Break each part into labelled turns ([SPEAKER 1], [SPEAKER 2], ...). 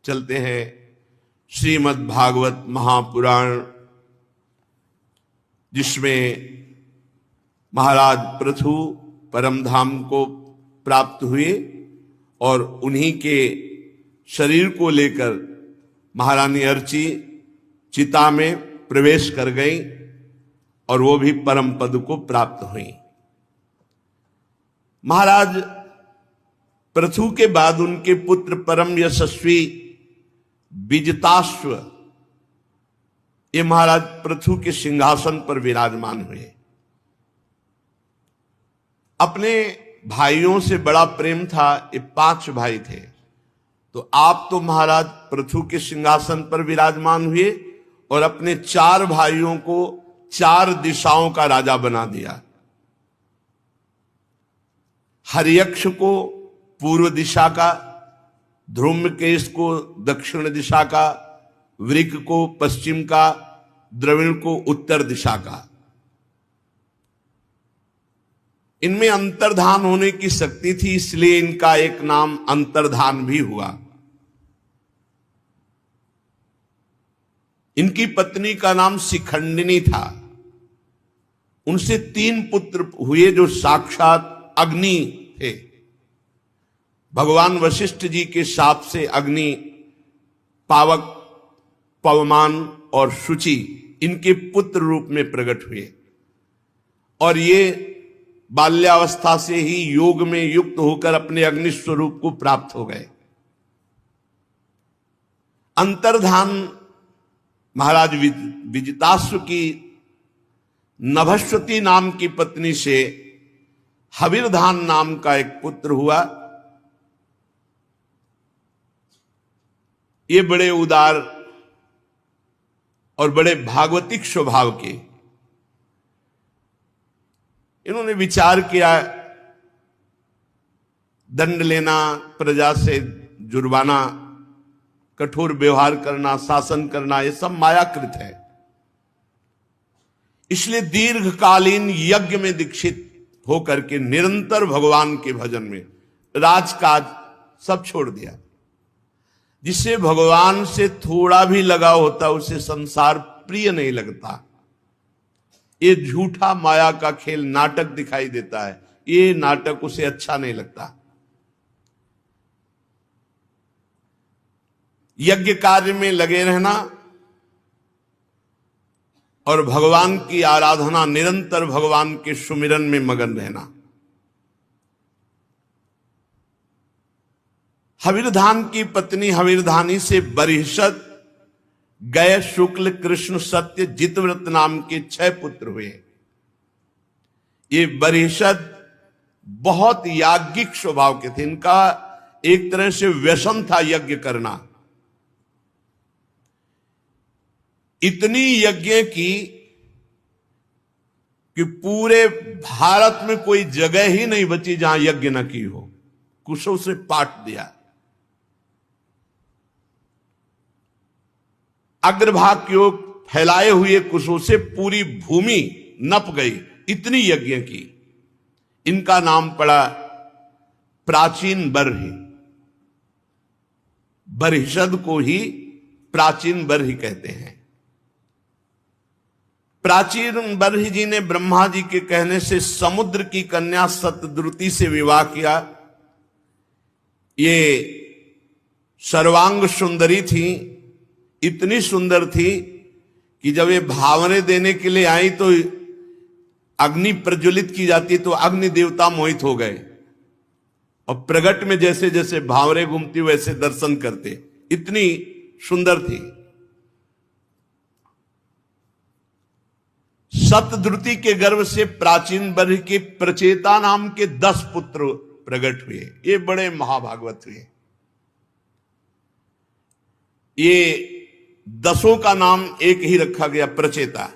[SPEAKER 1] चलते हैं श्रीमद् भागवत महापुराण, जिसमें महाराज पृथु परम धाम को प्राप्त हुए और उन्हीं के शरीर को लेकर महारानी अर्ची चिता में प्रवेश कर गई और वो भी परम पद को प्राप्त हुई। महाराज पृथु के बाद उनके पुत्र परम यशस्वी विजिताश्व ये महाराज पृथु के सिंहासन पर विराजमान हुए। अपने भाइयों से बड़ा प्रेम था, ये 5 भाई थे, तो आप तो महाराज पृथु के सिंहासन पर विराजमान हुए और अपने 4 भाइयों को 4 दिशाओं का राजा बना दिया। हर्यक्ष को पूर्व दिशा का, ध्रुमकेश को दक्षिण दिशा का, वृक को पश्चिम का, द्रविण को उत्तर दिशा का। इनमें अंतर्धान होने की शक्ति थी, इसलिए इनका एक नाम अंतर्धान भी हुआ। इनकी पत्नी का नाम शिखंडिनी था। उनसे 3 पुत्र हुए जो साक्षात अग्नि थे। भगवान वशिष्ठ जी के शाप से अग्नि, पावक, पवमान और शुचि इनके पुत्र रूप में प्रकट हुए और ये बाल्यावस्था से ही योग में युक्त होकर अपने अग्नि स्वरूप को प्राप्त हो गए। अंतर्धान महाराज विजिताश्व की नभस्वती नाम की पत्नी से हविर्धान नाम का एक पुत्र हुआ। ये बड़े उदार और बड़े भागवतिक स्वभाव के। इन्होंने विचार किया दंड लेना, प्रजा से जुर्माना, कठोर व्यवहार करना, शासन करना, ये सब मायाकृत है। इसलिए दीर्घकालीन यज्ञ में दीक्षित होकर के निरंतर भगवान के भजन में राजकाज सब छोड़ दिया। जिसे भगवान से थोड़ा भी लगाव होता उसे संसार प्रिय नहीं लगता। ये झूठा माया का खेल नाटक दिखाई देता है, ये नाटक उसे अच्छा नहीं लगता। यज्ञ कार्य में लगे रहना और भगवान की आराधना, निरंतर भगवान के सुमिरन में मगन रहना। हविर्धान की पत्नी हविर्धानी से बरिहसत, गय, शुक्ल, कृष्ण, सत्य, जितव्रत नाम के 6 पुत्र हुए। ये बरिहसत बहुत याज्ञिक स्वभाव के थे। इनका एक तरह से व्यसन था यज्ञ करना। इतनी यज्ञ की कि पूरे भारत में कोई जगह ही नहीं बची जहां यज्ञ न की हो। कुशों से पाट दिया। अग्रभाग की ओर फैलाए हुए कुशों से पूरी भूमि नप गई, इतनी यज्ञ की। इनका नाम पड़ा प्राचीन बर्हि। बरिहसद को ही प्राचीन बर्हि कहते हैं। प्राचीन बर्हि जी ने ब्रह्मा जी के कहने से समुद्र की कन्या सतद्रुति से विवाह किया। ये सर्वांग सुंदरी थी, इतनी सुंदर थी कि जब ये भावने देने के लिए आई तो अग्नि प्रज्वलित की जाती तो अग्नि देवता मोहित हो गए और प्रगट में जैसे जैसे भावरे घूमती वैसे दर्शन करते, इतनी सुंदर थी। सतद्रुति के गर्भ से प्राचीन बर्हि के प्रचेता नाम के 10 पुत्र प्रकट हुए। ये बड़े महाभागवत हुए। ये 10 का नाम एक ही रखा गया, प्रचेता।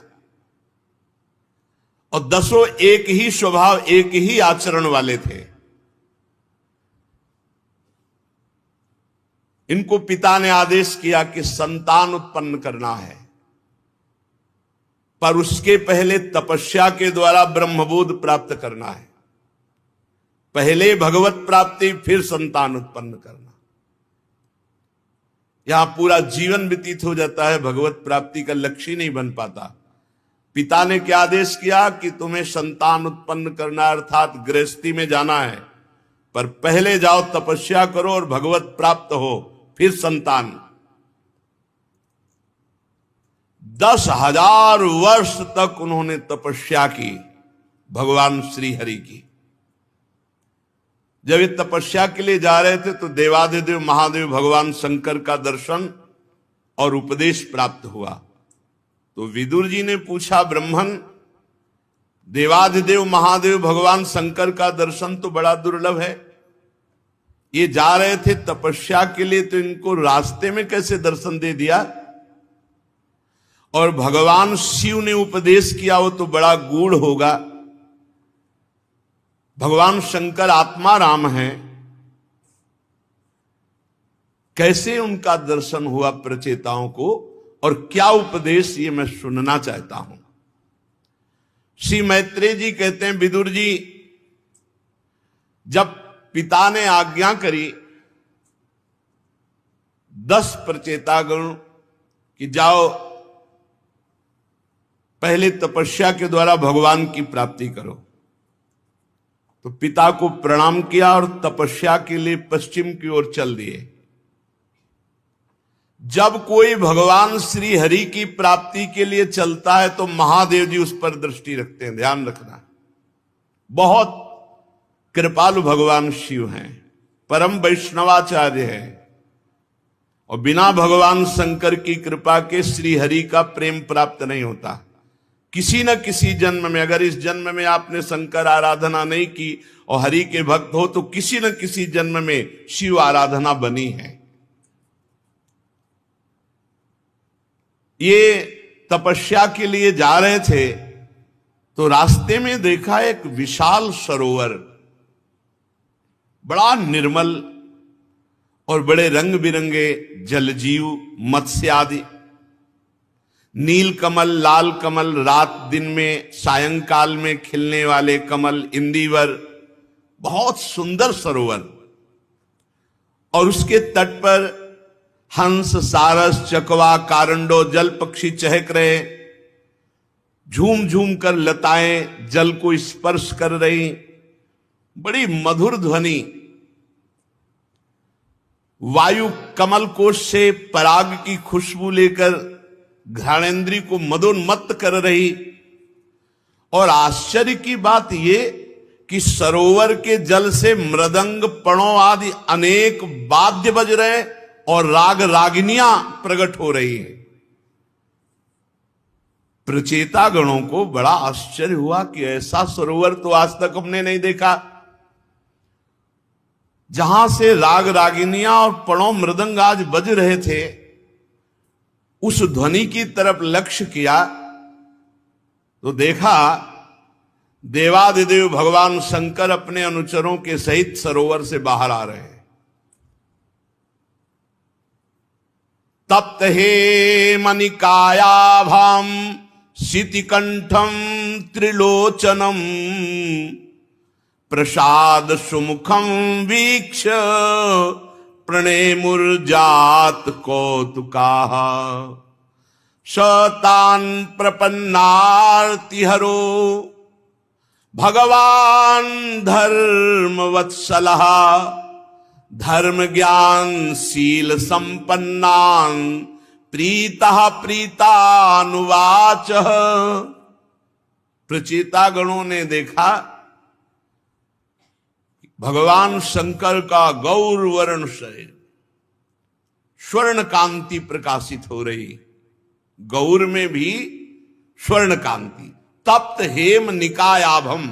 [SPEAKER 1] और 10 एक ही स्वभाव, एक ही आचरण वाले थे। इनको पिता ने आदेश किया कि संतान उत्पन्न करना है, पर उसके पहले तपस्या के द्वारा ब्रह्मबोध प्राप्त करना है। पहले भगवत प्राप्ति, फिर संतान उत्पन्न करना। यहां पूरा जीवन व्यतीत हो जाता है, भगवत प्राप्ति का लक्ष्य ही नहीं बन पाता। पिता ने क्या आदेश किया कि तुम्हें संतान उत्पन्न करना अर्थात गृहस्थी में जाना है, पर पहले जाओ तपस्या करो और भगवत प्राप्त हो, फिर संतान। 10,000 वर्ष तक उन्होंने तपस्या की भगवान श्री हरि की। जब ये तपस्या के लिए जा रहे थे तो देवाधिदेव महादेव भगवान शंकर का दर्शन और उपदेश प्राप्त हुआ। तो विदुर जी ने पूछा, ब्रह्मन, देवाधिदेव महादेव भगवान शंकर का दर्शन तो बड़ा दुर्लभ है, ये जा रहे थे तपस्या के लिए, तो इनको रास्ते में कैसे दर्शन दे दिया? और भगवान शिव ने उपदेश किया वो तो बड़ा गूढ़ होगा। भगवान शंकर आत्मा राम है, कैसे उनका दर्शन हुआ प्रचेताओं को और क्या उपदेश, ये मैं सुनना चाहता हूं। श्री मैत्रेय जी कहते हैं, विदुर जी, जब पिता ने आज्ञा करी 10 प्रचेतागण कि जाओ पहले तपस्या के द्वारा भगवान की प्राप्ति करो, तो पिता को प्रणाम किया और तपस्या के लिए पश्चिम की ओर चल दिए। जब कोई भगवान श्री हरि की प्राप्ति के लिए चलता है तो महादेव जी उस पर दृष्टि रखते हैं, ध्यान रखना। बहुत कृपालु भगवान शिव हैं, परम वैष्णवाचार्य हैं, और बिना भगवान शंकर की कृपा के श्री हरि का प्रेम प्राप्त नहीं होता। किसी न किसी जन्म में, अगर इस जन्म में आपने शंकर आराधना नहीं की और हरि के भक्त हो, तो किसी न किसी जन्म में शिव आराधना बनी है। ये तपस्या के लिए जा रहे थे तो रास्ते में देखा एक विशाल सरोवर, बड़ा निर्मल और बड़े रंग बिरंगे जलजीव, मत्स्य आदि, नील कमल, लाल कमल, रात दिन में सायंकाल में खिलने वाले कमल, इंदिवर, बहुत सुंदर सरोवर। और उसके तट पर हंस, सारस, चकवा, कारंडो, जल पक्षी चहक रहे, झूम झूम कर लताएं जल को स्पर्श कर रही, बड़ी मधुर ध्वनि। वायु कमल कोश से पराग की खुशबू लेकर घ्राणेन्द्रिय को मदोन्मत्त कर रही। और आश्चर्य की बात यह कि सरोवर के जल से मृदंग, पणों आदि अनेक वाद्य बज रहे और राग रागिनियां प्रकट हो रही हैं। प्रचेता गणों को बड़ा आश्चर्य हुआ कि ऐसा सरोवर तो आज तक हमने नहीं देखा, जहां से राग रागिनियां और पणों मृदंग आज बज रहे थे। उस ध्वनि की तरफ लक्ष्य किया तो देखा देवादिदेव भगवान शंकर अपने अनुचरों के सहित सरोवर से बाहर आ रहे हैं। तप्त हे मनिकायाभाम शितिकंठम त्रिलोचनम प्रसाद सुमुखम वीक्ष प्रणेमुर्जात कौतुकाः शतान प्रपन्नार्तिहरो भगवान धर्म वत्सलः धर्म ज्ञान शील संपन्नान प्रीतः प्रीतानुवाच। प्रचेता गणों ने देखा भगवान शंकर का गौर वर्ण शरीर, स्वर्ण कांति प्रकाशित हो रही, गौर में भी स्वर्ण कांति। तप्त हेम निकायाभम,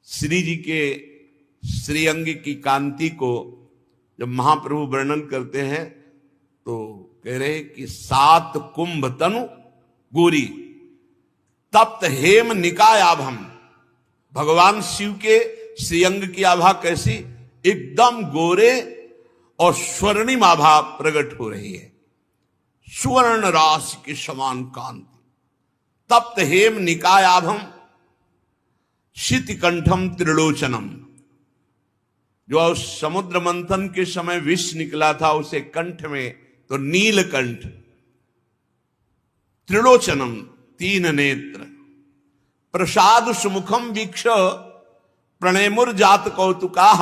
[SPEAKER 1] श्री जी के श्रीअंग की कांति को जब महाप्रभु वर्णन करते हैं तो कह रहे कि 7 कुंभ तनु गोरी। तप्त हेम निकायाभम, भगवान शिव के श्रीअंग की आभा कैसी, एकदम गोरे और स्वर्णिम आभा प्रकट हो रही है, सुवर्ण राशि के समान कांति। तप्त हेम निकायाभम शितिकंठम त्रिलोचनम, जो समुद्र मंथन के समय विष निकला था उसे कंठ में, तो नीलकंठ, त्रिलोचनम, तीन नेत्र, प्रसाद सुमुखम वीक्ष प्रणयमुर्जात कौतुकाः,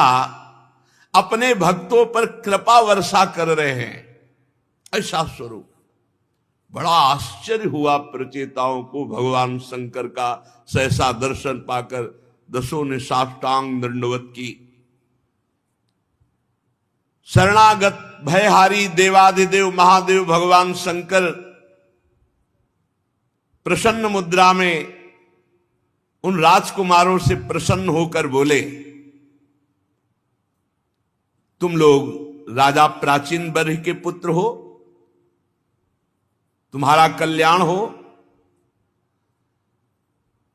[SPEAKER 1] अपने भक्तों पर कृपा वर्षा कर रहे हैं, ऐसा स्वरूप। बड़ा आश्चर्य हुआ प्रचेताओं को भगवान शंकर का सहसा दर्शन पाकर। दसों ने साष्टांग दंडवत की। शरणागत भयहारी देवाधिदेव महादेव भगवान शंकर प्रसन्न मुद्रा में उन राजकुमारों से प्रसन्न होकर बोले, तुम लोग राजा प्राचीन बर्ह के पुत्र हो, तुम्हारा कल्याण हो।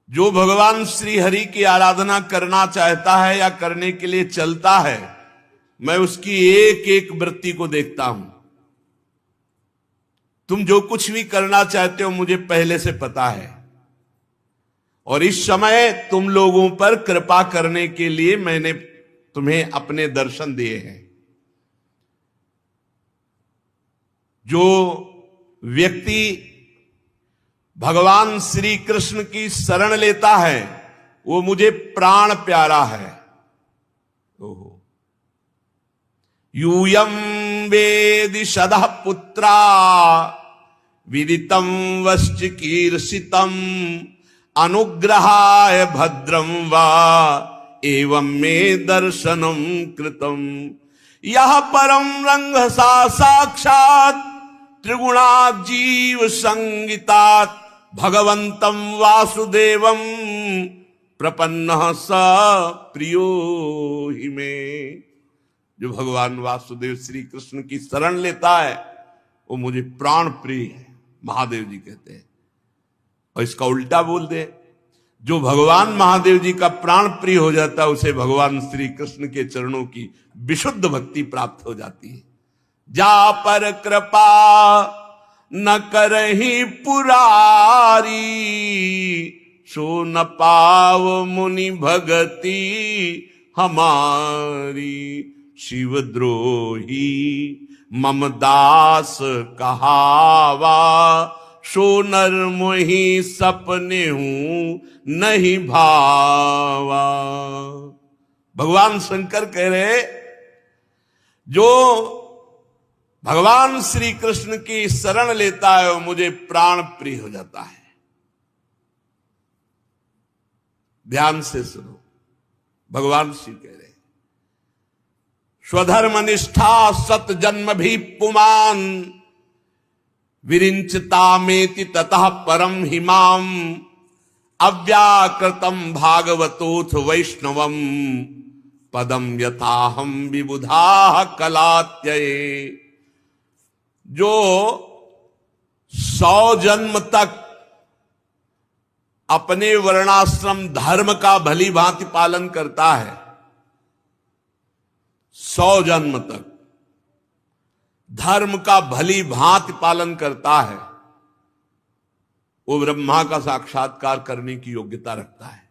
[SPEAKER 1] जो भगवान श्री हरि की आराधना करना चाहता है या करने के लिए चलता है, मैं उसकी एक एक वृत्ति को देखता हूं। तुम जो कुछ भी करना चाहते हो मुझे पहले से पता है, और इस समय तुम लोगों पर कृपा करने के लिए मैंने तुम्हें अपने दर्शन दिए हैं। जो व्यक्ति भगवान श्री कृष्ण की शरण लेता है वो मुझे प्राण प्यारा है। ओहो, यूयम वेदि सदः पुत्रा विदितम वश्च कीर्षितम अनुग्रहाय भद्रम वा एवं मे दर्शनम कृतम। यह परम रंग सा साक्षात त्रिगुणाजीव संगीतात भगवंतम वासुदेवम प्रपन्नः स प्रियो हि मे। जो भगवान वासुदेव श्री कृष्ण की शरण लेता है वो मुझे प्राण प्रिय है, महादेव जी कहते हैं। और इसका उल्टा बोल दे, जो भगवान महादेव जी का प्राण प्रिय हो जाता है उसे भगवान श्री कृष्ण के चरणों की विशुद्ध भक्ति प्राप्त हो जाती है। जा पर कृपा न करही पुरारी, सो न पाव मुनि भगति हमारी। शिवद्रोही मम दास कहावा, सो नर मोहि सपने हूं नहीं भावा। भगवान शंकर कह रहे, जो भगवान श्री कृष्ण की शरण लेता है वो मुझे प्राण प्रिय हो जाता है। ध्यान से सुनो, भगवान श्री कह रहे, स्वधर्म निष्ठा सत जन्म भी पुमान, विरिंचतामेति ततः परम हिमाम, अव्याकृतम भागवतोथ वैष्णवम, पदम यथाहम विबुधा कलात्यये। जो 100 जन्म तक अपने वर्णाश्रम धर्म का भली भांति पालन करता है, 100 जन्म तक धर्म का भली भांति पालन करता है, वो ब्रह्मा का साक्षात्कार करने की योग्यता रखता है।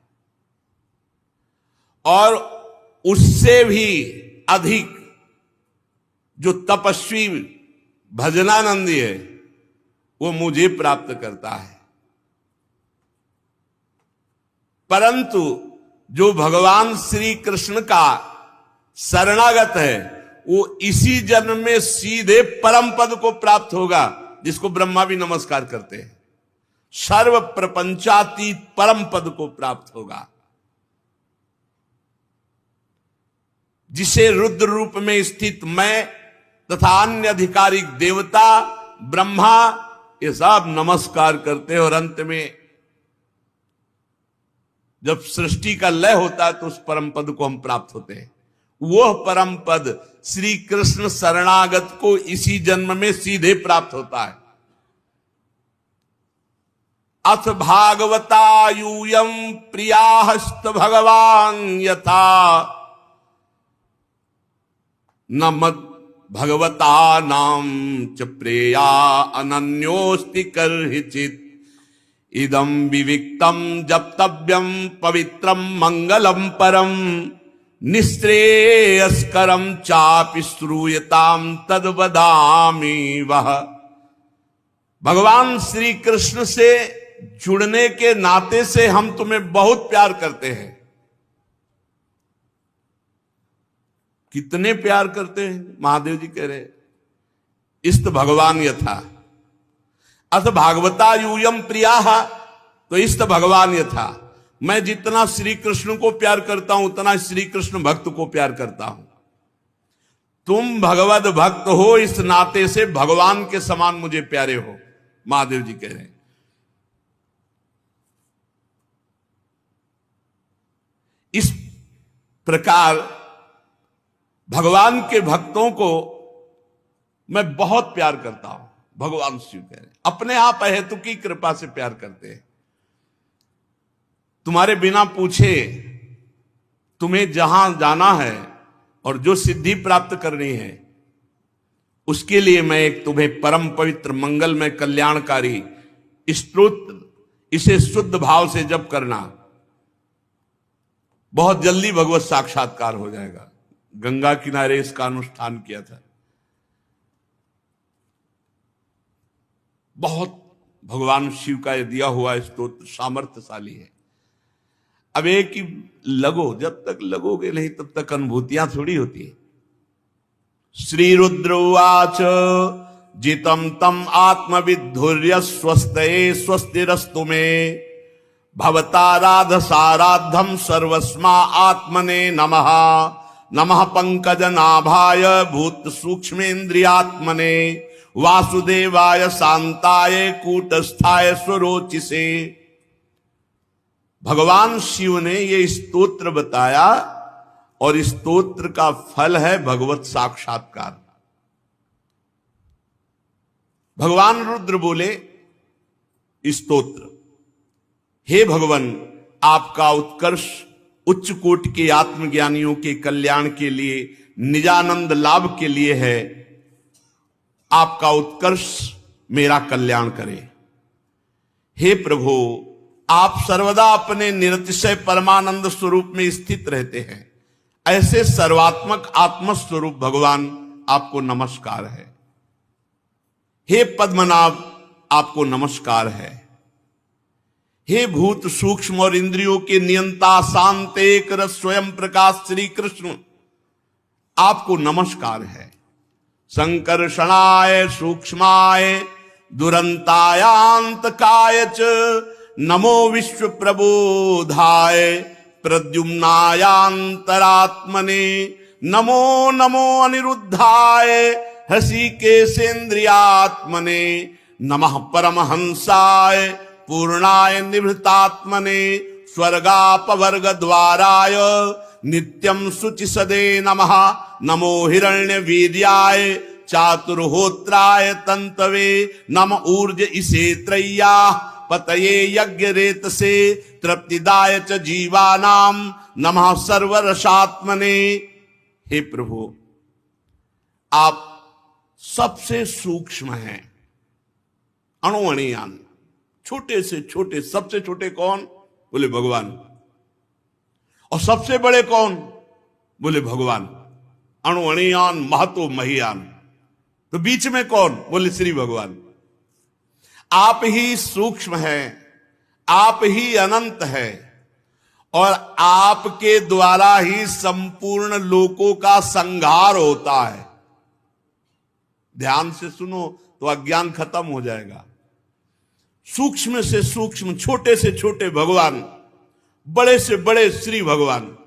[SPEAKER 1] और उससे भी अधिक जो तपस्वी भजनानंदी है वो मुझे प्राप्त करता है। परंतु जो भगवान श्री कृष्ण का शरणागत है वो इसी जन्म में सीधे परम पद को प्राप्त होगा, जिसको ब्रह्मा भी नमस्कार करते हैं। सर्व प्रपंचातीत परम पद को प्राप्त होगा, जिसे रुद्र रूप में स्थित मैं तथा अन्य आधिकारिक देवता ब्रह्मा ये सब नमस्कार करते हैं। और अंत में जब सृष्टि का लय होता है तो उस परम पद को हम प्राप्त होते हैं। वह परम पद श्री कृष्ण शरणागत को इसी जन्म में सीधे प्राप्त होता है। अथ भागवता यूयम प्रियाहस्त भगवान यथा, न मद भगवता नाम च प्रेया अनन्योस्ति कर्हिचित। इदं विविक्तम जप्तव्यम पवित्रम मंगलम परम, निःश्रेयस्करं चापि श्रूयताम तद वदामि वह। भगवान श्री कृष्ण से जुड़ने के नाते से हम तुम्हें बहुत प्यार करते हैं। कितने प्यार करते हैं? महादेव जी कह रहे इस्त भगवान यथा अथ भागवता यूयम प्रिया, तो इस्त भगवान यथा, मैं जितना श्री कृष्ण को प्यार करता हूं उतना श्री कृष्ण भक्त को प्यार करता हूं। तुम भगवत भक्त हो, इस नाते से भगवान के समान मुझे प्यारे हो, महादेव जी कह रहे हैं। इस प्रकार भगवान के भक्तों को मैं बहुत प्यार करता हूं। भगवान शिव कह रहे हैं अपने आप अहेतु की कृपा से प्यार करते हैं। तुम्हारे बिना पूछे तुम्हें जहां जाना है और जो सिद्धि प्राप्त करनी है, उसके लिए मैं एक तुम्हें परम पवित्र मंगलमय कल्याणकारी स्तोत्र, इसे शुद्ध भाव से जप करना, बहुत जल्दी भगवत साक्षात्कार हो जाएगा। गंगा किनारे इसका अनुष्ठान किया था। बहुत भगवान शिव का दिया हुआ स्तोत्र सामर्थ्यशाली है। अब एक ही लगो, जब तक लगोगे नहीं तब तक अनुभूतियां थोड़ी होती है। श्री रुद्र उवाच जितम तम आत्मविद्धुर्य स्वस्ते स्वस्तिरस्तु मे भवताराध साराधम सर्वस्मा आत्मने नमः। नमः पंकज नाभाय भूत सूक्ष्मेन्द्रियात्मने वासुदेवाय शांताय कूटस्थाय स्वरोचिसे। भगवान शिव ने ये स्तोत्र बताया और इस स्तोत्र का फल है भगवत साक्षात्कार। भगवान रुद्र बोले स्तोत्र, हे भगवान, आपका उत्कर्ष उच्च कोटि के आत्मज्ञानियों के कल्याण के लिए, निजानंद लाभ के लिए है। आपका उत्कर्ष मेरा कल्याण करे। हे प्रभु, आप सर्वदा अपने निरतिशय परमानंद स्वरूप में स्थित रहते हैं। ऐसे सर्वात्मक आत्मस्वरूप भगवान आपको नमस्कार है। हे पद्मनाभ, आपको नमस्कार है। हे भूत सूक्ष्म और इंद्रियों के नियंता शांत एक रस स्वयं प्रकाश श्री कृष्ण, आपको नमस्कार है। संकर्षणाय सूक्ष्माय दुरंतायांतकाय च नमो विश्व प्रबोधाय प्रद्युम्नायांतरात्मने नमो नमो अनिरुद्धाय हृषिकेशेन्द्रियात्मने नमः परमहंसाय पूर्णाय निभृतात्मने स्वर्गापवर्ग द्वाराय नित्यं शुचिसदे नमः। नमो हिरण्यवीर्याय चातुर्होत्राय तंतवे नम ऊर्ज इसे त्रय्या पतये यज्ञ रेतसे तृप्तिदाय च जीवानां नमः सर्वरसात्मने। हे प्रभु, आप सबसे सूक्ष्म हैं, अणुअणियान, छोटे से छोटे। सबसे छोटे कौन? बोले भगवान। और सबसे बड़े कौन? बोले भगवान। अणुअणियान महतो महियान। तो बीच में कौन? बोले श्री भगवान। आप ही सूक्ष्म हैं, आप ही अनंत है और आपके द्वारा ही संपूर्ण लोकों का संहार होता है। ध्यान से सुनो तो अज्ञान खत्म हो जाएगा। सूक्ष्म से सूक्ष्म, छोटे से छोटे भगवान, बड़े से बड़े श्री भगवान,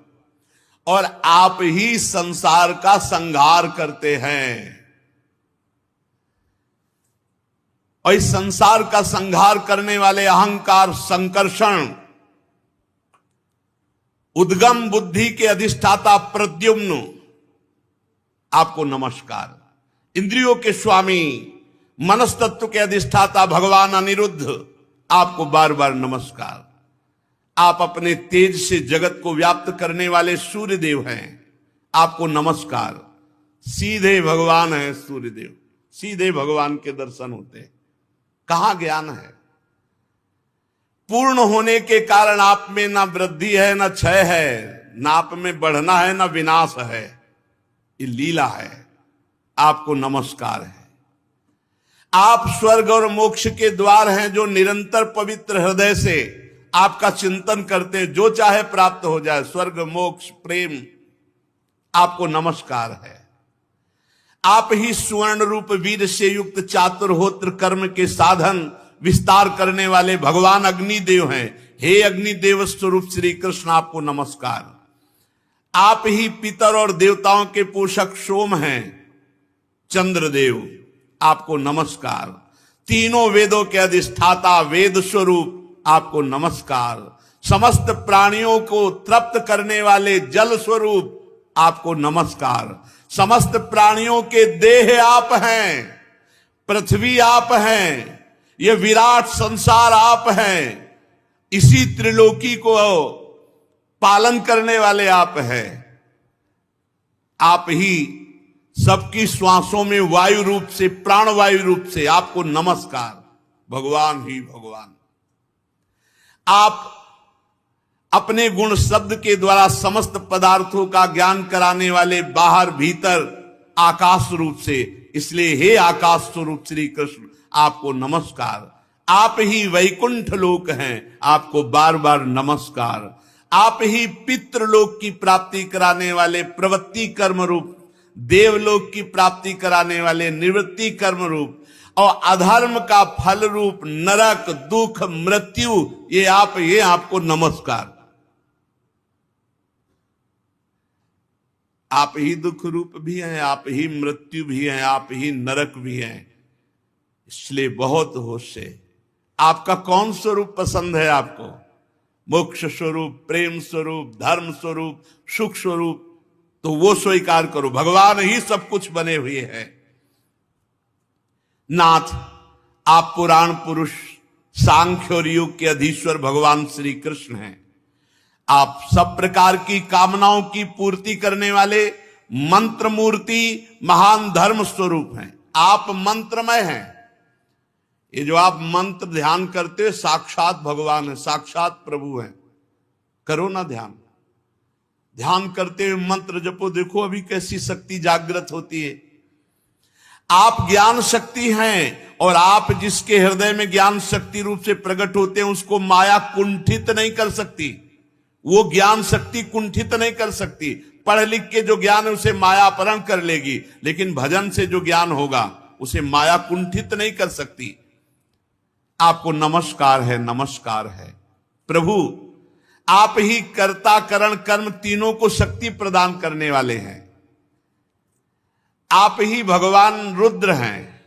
[SPEAKER 1] और आप ही संसार का संहार करते हैं। और इस संसार का संहार करने वाले अहंकार, संकर्षण, उद्गम बुद्धि के अधिष्ठाता प्रद्युम्न, आपको नमस्कार। इंद्रियों के स्वामी, मनस्तत्व के अधिष्ठाता भगवान अनिरुद्ध, आपको बार बार नमस्कार। आप अपने तेज से जगत को व्याप्त करने वाले सूर्यदेव हैं, आपको नमस्कार। सीधे भगवान है सूर्यदेव, सीधे भगवान के दर्शन होते हैं। कहां ज्ञान है? पूर्ण होने के कारण आप में ना वृद्धि है ना क्षय है, नाप में बढ़ना है ना विनाश है, ये लीला है। आपको नमस्कार है। आप स्वर्ग और मोक्ष के द्वार हैं, जो निरंतर पवित्र हृदय से आपका चिंतन करते हैं, जो चाहे प्राप्त हो जाए, स्वर्ग मोक्ष प्रेम, आपको नमस्कार है। आप ही सुवर्ण रूप वीर से युक्त चातुर्होत्र कर्म के साधन विस्तार करने वाले भगवान अग्निदेव हैं। हे अग्निदेव स्वरूप श्री कृष्ण, आपको नमस्कार। आप ही पितर और देवताओं के पोषक सोम हैं चंद्रदेव, आपको नमस्कार। तीनों वेदों के अधिष्ठाता वेद स्वरूप, आपको नमस्कार। समस्त प्राणियों को तृप्त करने वाले जल स्वरूप, आपको नमस्कार। समस्त प्राणियों के देह आप हैं, पृथ्वी आप हैं, ये विराट संसार आप हैं, इसी त्रिलोकी को पालन करने वाले आप हैं। आप ही सबकी श्वासों में वायु रूप से, प्राणवायु रूप से, आपको नमस्कार। भगवान ही भगवान। आप अपने गुण शब्द के द्वारा समस्त पदार्थों का ज्ञान कराने वाले बाहर भीतर आकाश रूप से, इसलिए हे आकाश स्वरूप श्री कृष्ण, आपको नमस्कार। आप ही वैकुंठ लोक हैं, आपको बार बार नमस्कार। आप ही पितृलोक की प्राप्ति कराने वाले प्रवृत्ति कर्म रूप, देवलोक की प्राप्ति कराने वाले निवृत्ति कर्म रूप, और अधर्म का फल रूप नरक, दुख, मृत्यु, ये आपको नमस्कार। आप ही दुख रूप भी हैं, आप ही मृत्यु भी हैं, आप ही नरक भी हैं। इसलिए बहुत होश से आपका कौन स्वरूप पसंद है आपको? मोक्ष स्वरूप, प्रेम स्वरूप, धर्म स्वरूप, सुख स्वरूप, तो वो स्वीकार करो। भगवान ही सब कुछ बने हुए हैं। नाथ, आप पुराण पुरुष, सांख्य और योग के अधीश्वर भगवान श्री कृष्ण हैं। आप सब प्रकार की कामनाओं की पूर्ति करने वाले मंत्र मूर्ति, महान धर्म स्वरूप हैं। आप मंत्रमय हैं। ये जो आप मंत्र ध्यान करते हो, साक्षात भगवान है, साक्षात प्रभु हैं। करो ना ध्यान। ध्यान करते हुए मंत्र जपो, देखो अभी कैसी शक्ति जागृत होती है। आप ज्ञान शक्ति हैं, और आप जिसके हृदय में ज्ञान शक्ति रूप से प्रकट होते हैं, उसको माया कुंठित नहीं कर सकती। वो ज्ञान शक्ति कुंठित नहीं कर सकती। पढ़ लिख के जो ज्ञान है उसे माया अपहरण कर लेगी, लेकिन भजन से जो ज्ञान होगा उसे माया कुंठित नहीं कर सकती। आपको नमस्कार है, नमस्कार है। प्रभु, आप ही कर्ता करण कर्म तीनों को शक्ति प्रदान करने वाले हैं। आप ही भगवान रुद्र हैं,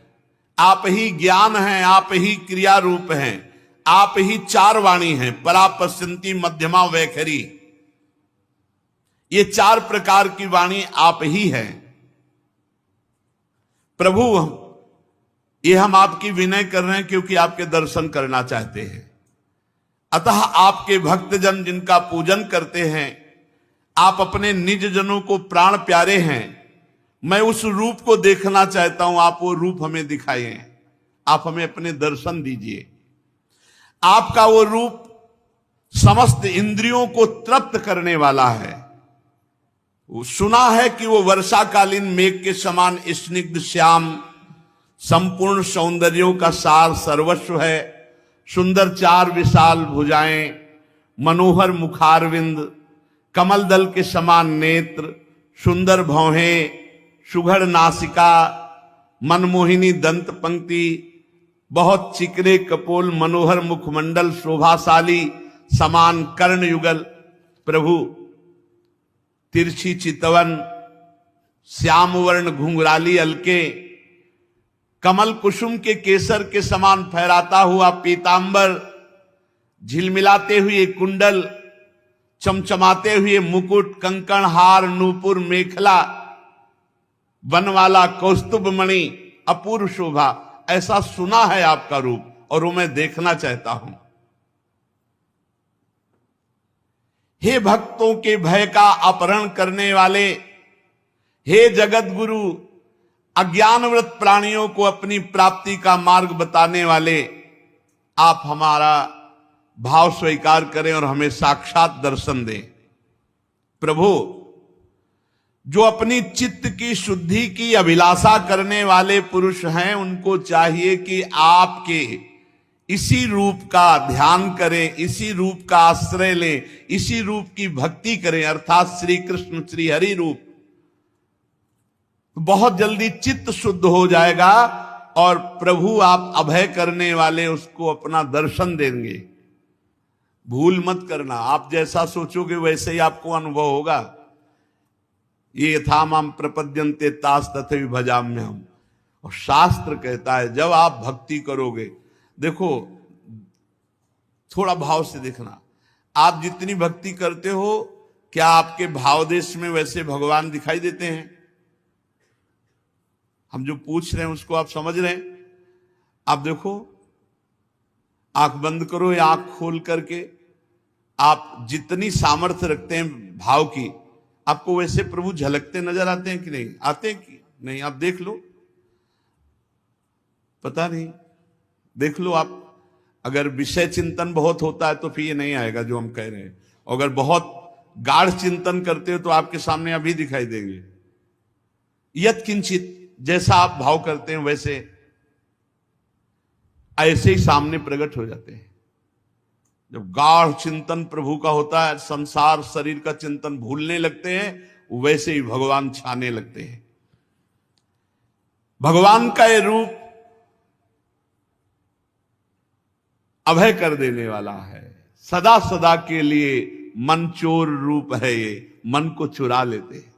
[SPEAKER 1] आप ही ज्ञान हैं, आप ही क्रिया रूप हैं, आप ही चार वाणी हैं, परा, पश्चिंती, मध्यमा, वैखरी। ये चार प्रकार की वाणी आप ही हैं। प्रभु, ये हम आपकी विनय कर रहे हैं क्योंकि आपके दर्शन करना चाहते हैं। अतः आपके भक्तजन जिनका पूजन करते हैं, आप अपने निज जनों को प्राण प्यारे हैं। मैं उस रूप को देखना चाहता हूं, आप वो रूप हमें दिखाइए, आप हमें अपने दर्शन दीजिए। आपका वो रूप समस्त इंद्रियों को तृप्त करने वाला है। सुना है कि वो वर्षाकालीन मेघ के समान स्निग्ध श्याम, संपूर्ण सौंदर्यों का सार सर्वस्व है। सुंदर चार विशाल भुजाएं, मनोहर मुखारविंद, कमल दल के समान नेत्र, सुंदर भौहें, सुघड़ नासिका, मनमोहिनी दंत पंक्ति, बहुत चिकने कपोल, मनोहर मुखमंडल, शोभाशाली समान कर्ण युगल। प्रभु, तिरछी चितवन, श्याम वर्ण घुंघराली अलके, कमल कुसुम के केसर के समान फहराता हुआ पीतांबर, झिलमिलाते हुए कुंडल, चमचमाते हुए मुकुट, कंकण, हार, नूपुर, मेखला, बनवाला, कौस्तुभ मणि, अपूर्व शोभा। ऐसा सुना है आपका रूप, और वो मैं देखना चाहता हूं। हे भक्तों के भय का अपहरण करने वाले, हे जगत गुरु, अज्ञानवृत प्राणियों को अपनी प्राप्ति का मार्ग बताने वाले, आप हमारा भाव स्वीकार करें और हमें साक्षात दर्शन दें। प्रभु, जो अपनी चित्त की शुद्धि की अभिलाषा करने वाले पुरुष हैं, उनको चाहिए कि आपके इसी रूप का ध्यान करें, इसी रूप का आश्रय लें, इसी रूप की भक्ति करें, अर्थात श्री कृष्ण श्री हरि रूप। बहुत जल्दी चित्त शुद्ध हो जाएगा और प्रभु आप अभय करने वाले उसको अपना दर्शन देंगे। भूल मत करना, आप जैसा सोचोगे वैसे ही आपको अनुभव होगा। ये यथा माम प्रपद्यन्ते तास तथैव भजाम्यहम्। और शास्त्र कहता है जब आप भक्ति करोगे, देखो थोड़ा भाव से देखना, आप जितनी भक्ति करते हो, क्या आपके भाव देश में वैसे भगवान दिखाई देते हैं? हम जो पूछ रहे हैं उसको आप समझ रहे हैं? आप देखो, आंख बंद करो या आंख खोल करके आप जितनी सामर्थ्य रखते हैं भाव की, आपको वैसे प्रभु झलकते नजर आते हैं कि नहीं? आते हैं कि नहीं? आप देख लो, पता नहीं, देख लो आप। अगर विषय चिंतन बहुत होता है तो फिर ये नहीं आएगा जो हम कह रहे हैं। अगर बहुत गाढ़ चिंतन करते हो तो आपके सामने अभी दिखाई देंगे। यत किंचित, जैसा आप भाव करते हैं वैसे ऐसे ही सामने प्रकट हो जाते हैं। जब गाढ़ चिंतन प्रभु का होता है, संसार शरीर का चिंतन भूलने लगते हैं, वैसे ही भगवान छाने लगते हैं। भगवान का ये रूप अभय कर देने वाला है, सदा सदा के लिए मन चोर रूप है, ये मन को चुरा लेते हैं।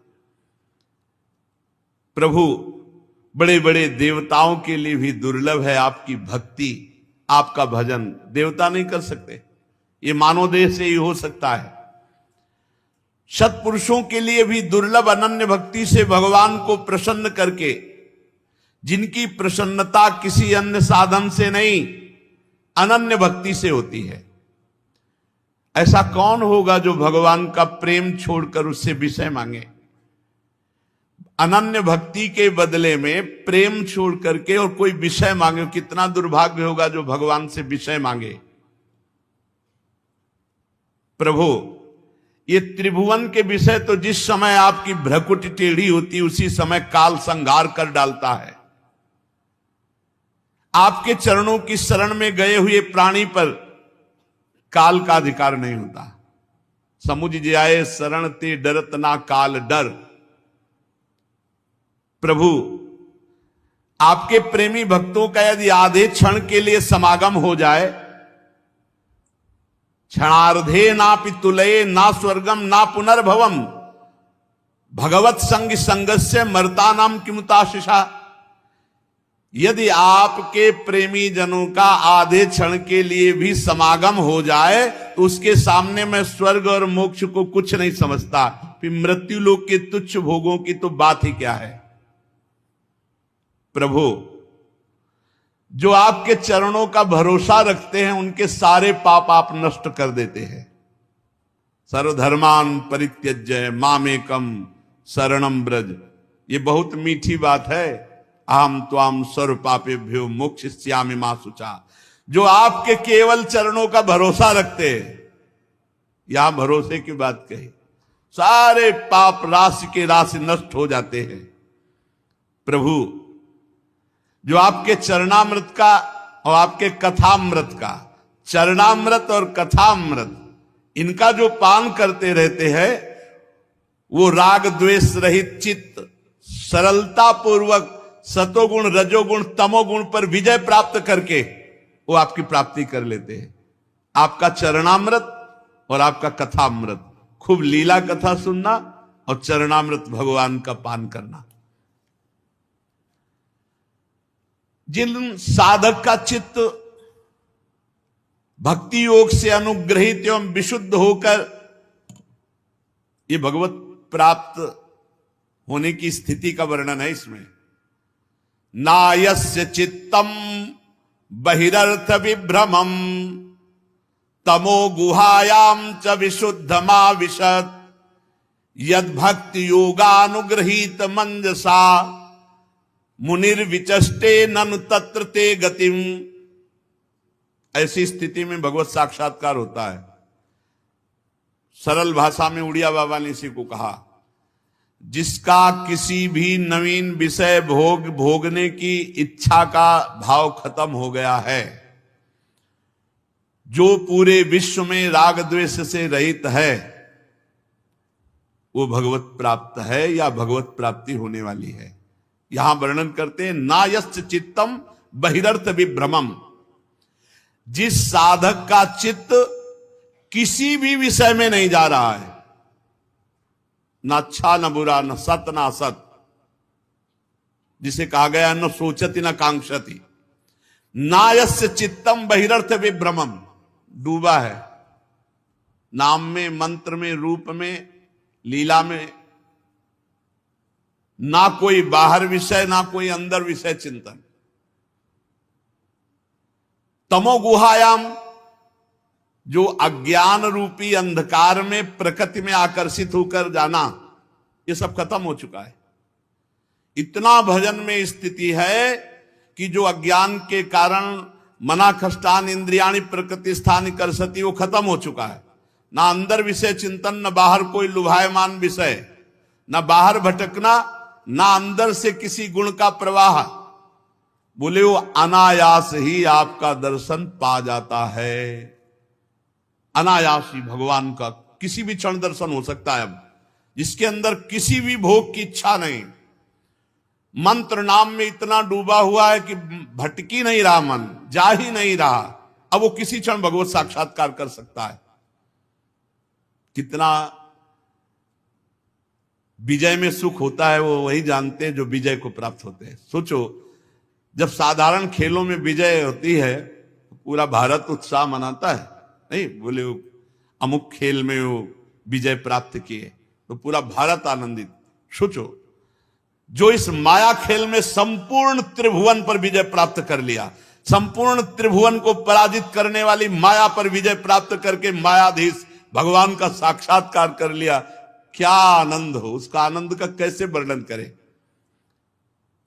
[SPEAKER 1] प्रभु बड़े बड़े देवताओं के लिए भी दुर्लभ है आपकी भक्ति, आपका भजन। देवता नहीं कर सकते, ये मानव देह से ही हो सकता है। सत्पुरुषों के लिए भी दुर्लभ अनन्य भक्ति से भगवान को प्रसन्न करके, जिनकी प्रसन्नता किसी अन्य साधन से नहीं, अनन्य भक्ति से होती है। ऐसा कौन होगा जो भगवान का प्रेम छोड़कर उससे विषय मांगे? अनन्य भक्ति के बदले में प्रेम छोड़ करके और कोई विषय मांगे, कितना दुर्भाग्य होगा जो भगवान से विषय मांगे। प्रभु, ये त्रिभुवन के विषय तो जिस समय आपकी भ्रकुटी टेढ़ी होती, उसी समय काल संहार कर डालता है। आपके चरणों की शरण में गए हुए प्राणी पर काल का अधिकार नहीं होता। समुझ जाए शरण ते डरत ना काल डर। प्रभु, आपके प्रेमी भक्तों का यदि आधे क्षण के लिए समागम हो जाए, क्षणार्धे ना पितुलये ना स्वर्गम ना पुनर्भवम भगवत संग संगस्य मरता नाम किमुताशिषा। यदि आपके प्रेमी जनों का आधे क्षण के लिए भी समागम हो जाए तो उसके सामने मैं स्वर्ग और मोक्ष को कुछ नहीं समझता, फिर मृत्यु लोक के तुच्छ भोगों की तो बात ही क्या है। प्रभु, जो आपके चरणों का भरोसा रखते हैं उनके सारे पाप आप नष्ट कर देते हैं। सर्वधर्मान परित्यज्य मामेकम शरणम ब्रज, ये बहुत मीठी बात है। अहम त्वाम सर्व पापेभ्यो मोक्षयिष्यामि मा शुचा। जो आपके केवल चरणों का भरोसा रखते हैं, यहां भरोसे की बात कही, सारे पाप राशि के राशि नष्ट हो जाते हैं। प्रभु, जो आपके चरणामृत का और आपके कथामृत का, चरणामृत और कथामृत, इनका जो पान करते रहते हैं, वो राग द्वेष रहित चित्त सरलता पूर्वक सतोगुण रजोगुण तमोगुण पर विजय प्राप्त करके वो आपकी प्राप्ति कर लेते हैं। आपका चरणामृत और आपका कथामृत, खूब लीला कथा सुनना और चरणामृत भगवान का पान करना। जिन साधक का चित्त भक्ति योग से अनुग्रहित एवं विशुद्ध होकर ये भगवत प्राप्त होने की स्थिति का वर्णन है इसमें। नायस्य चित्तम बहिरर्थ विभ्रमम तमो गुहायाम च विशुद्धमाविशत् यद भक्ति योगानुग्रहीत मंजसा मुनिर्विचष्टे ननु तत्र ते गतिम। ऐसी स्थिति में भगवत साक्षात्कार होता है। सरल भाषा में उड़िया बाबा ने इसी को कहा, जिसका किसी भी नवीन विषय भोगने की इच्छा का भाव खत्म हो गया है, जो पूरे विश्व में राग द्वेष से रहित है, वो भगवत प्राप्त है या भगवत प्राप्ति होने वाली है। यहां वर्णन करते हैं, नायस्य चित्तम बहिरर्थ विभ्रमम। जिस साधक का चित्त किसी भी विषय में नहीं जा रहा है, न अच्छा न बुरा, न सत न असत, जिसे कहा गया न सोचति न कांक्षति, नायस्य चित्तम बहिरर्थ विभ्रमम, डूबा है नाम में, मंत्र में, रूप में, लीला में, ना कोई बाहर विषय ना कोई अंदर विषय चिंतन। तमो गुहायाम, जो अज्ञान रूपी अंधकार में प्रकृति में आकर्षित होकर जाना, ये सब खत्म हो चुका है। इतना भजन में स्थिति है कि जो अज्ञान के कारण मना खष्टान इंद्रियाणी प्रकृति स्थान करसती, वो खत्म हो चुका है। ना अंदर विषय चिंतन, न बाहर कोई लुभायमान विषय, न बाहर भटकना, ना अंदर से किसी गुण का प्रवाह। बोले वो अनायास ही आपका दर्शन पा जाता है। अनायास ही भगवान का किसी भी क्षण दर्शन हो सकता है। अब जिसके अंदर किसी भी भोग की इच्छा नहीं, मंत्र नाम में इतना डूबा हुआ है कि भटकी नहीं रहा मन, जा ही नहीं रहा, अब वो किसी क्षण भगवत साक्षात्कार कर सकता है। कितना विजय में सुख होता है वो वही जानते हैं जो विजय को प्राप्त होते हैं। सोचो, जब साधारण खेलों में विजय होती है तो पूरा भारत उत्साह मनाता है, नहीं बोले वो अमुक खेल में वो विजय प्राप्त किए तो पूरा भारत आनंदित। सोचो, जो इस माया खेल में संपूर्ण त्रिभुवन पर विजय प्राप्त कर लिया, संपूर्ण त्रिभुवन को पराजित करने वाली माया पर विजय प्राप्त करके मायाधीश भगवान का साक्षात्कार कर लिया, क्या आनंद हो। उसका आनंद का कैसे वर्णन करें।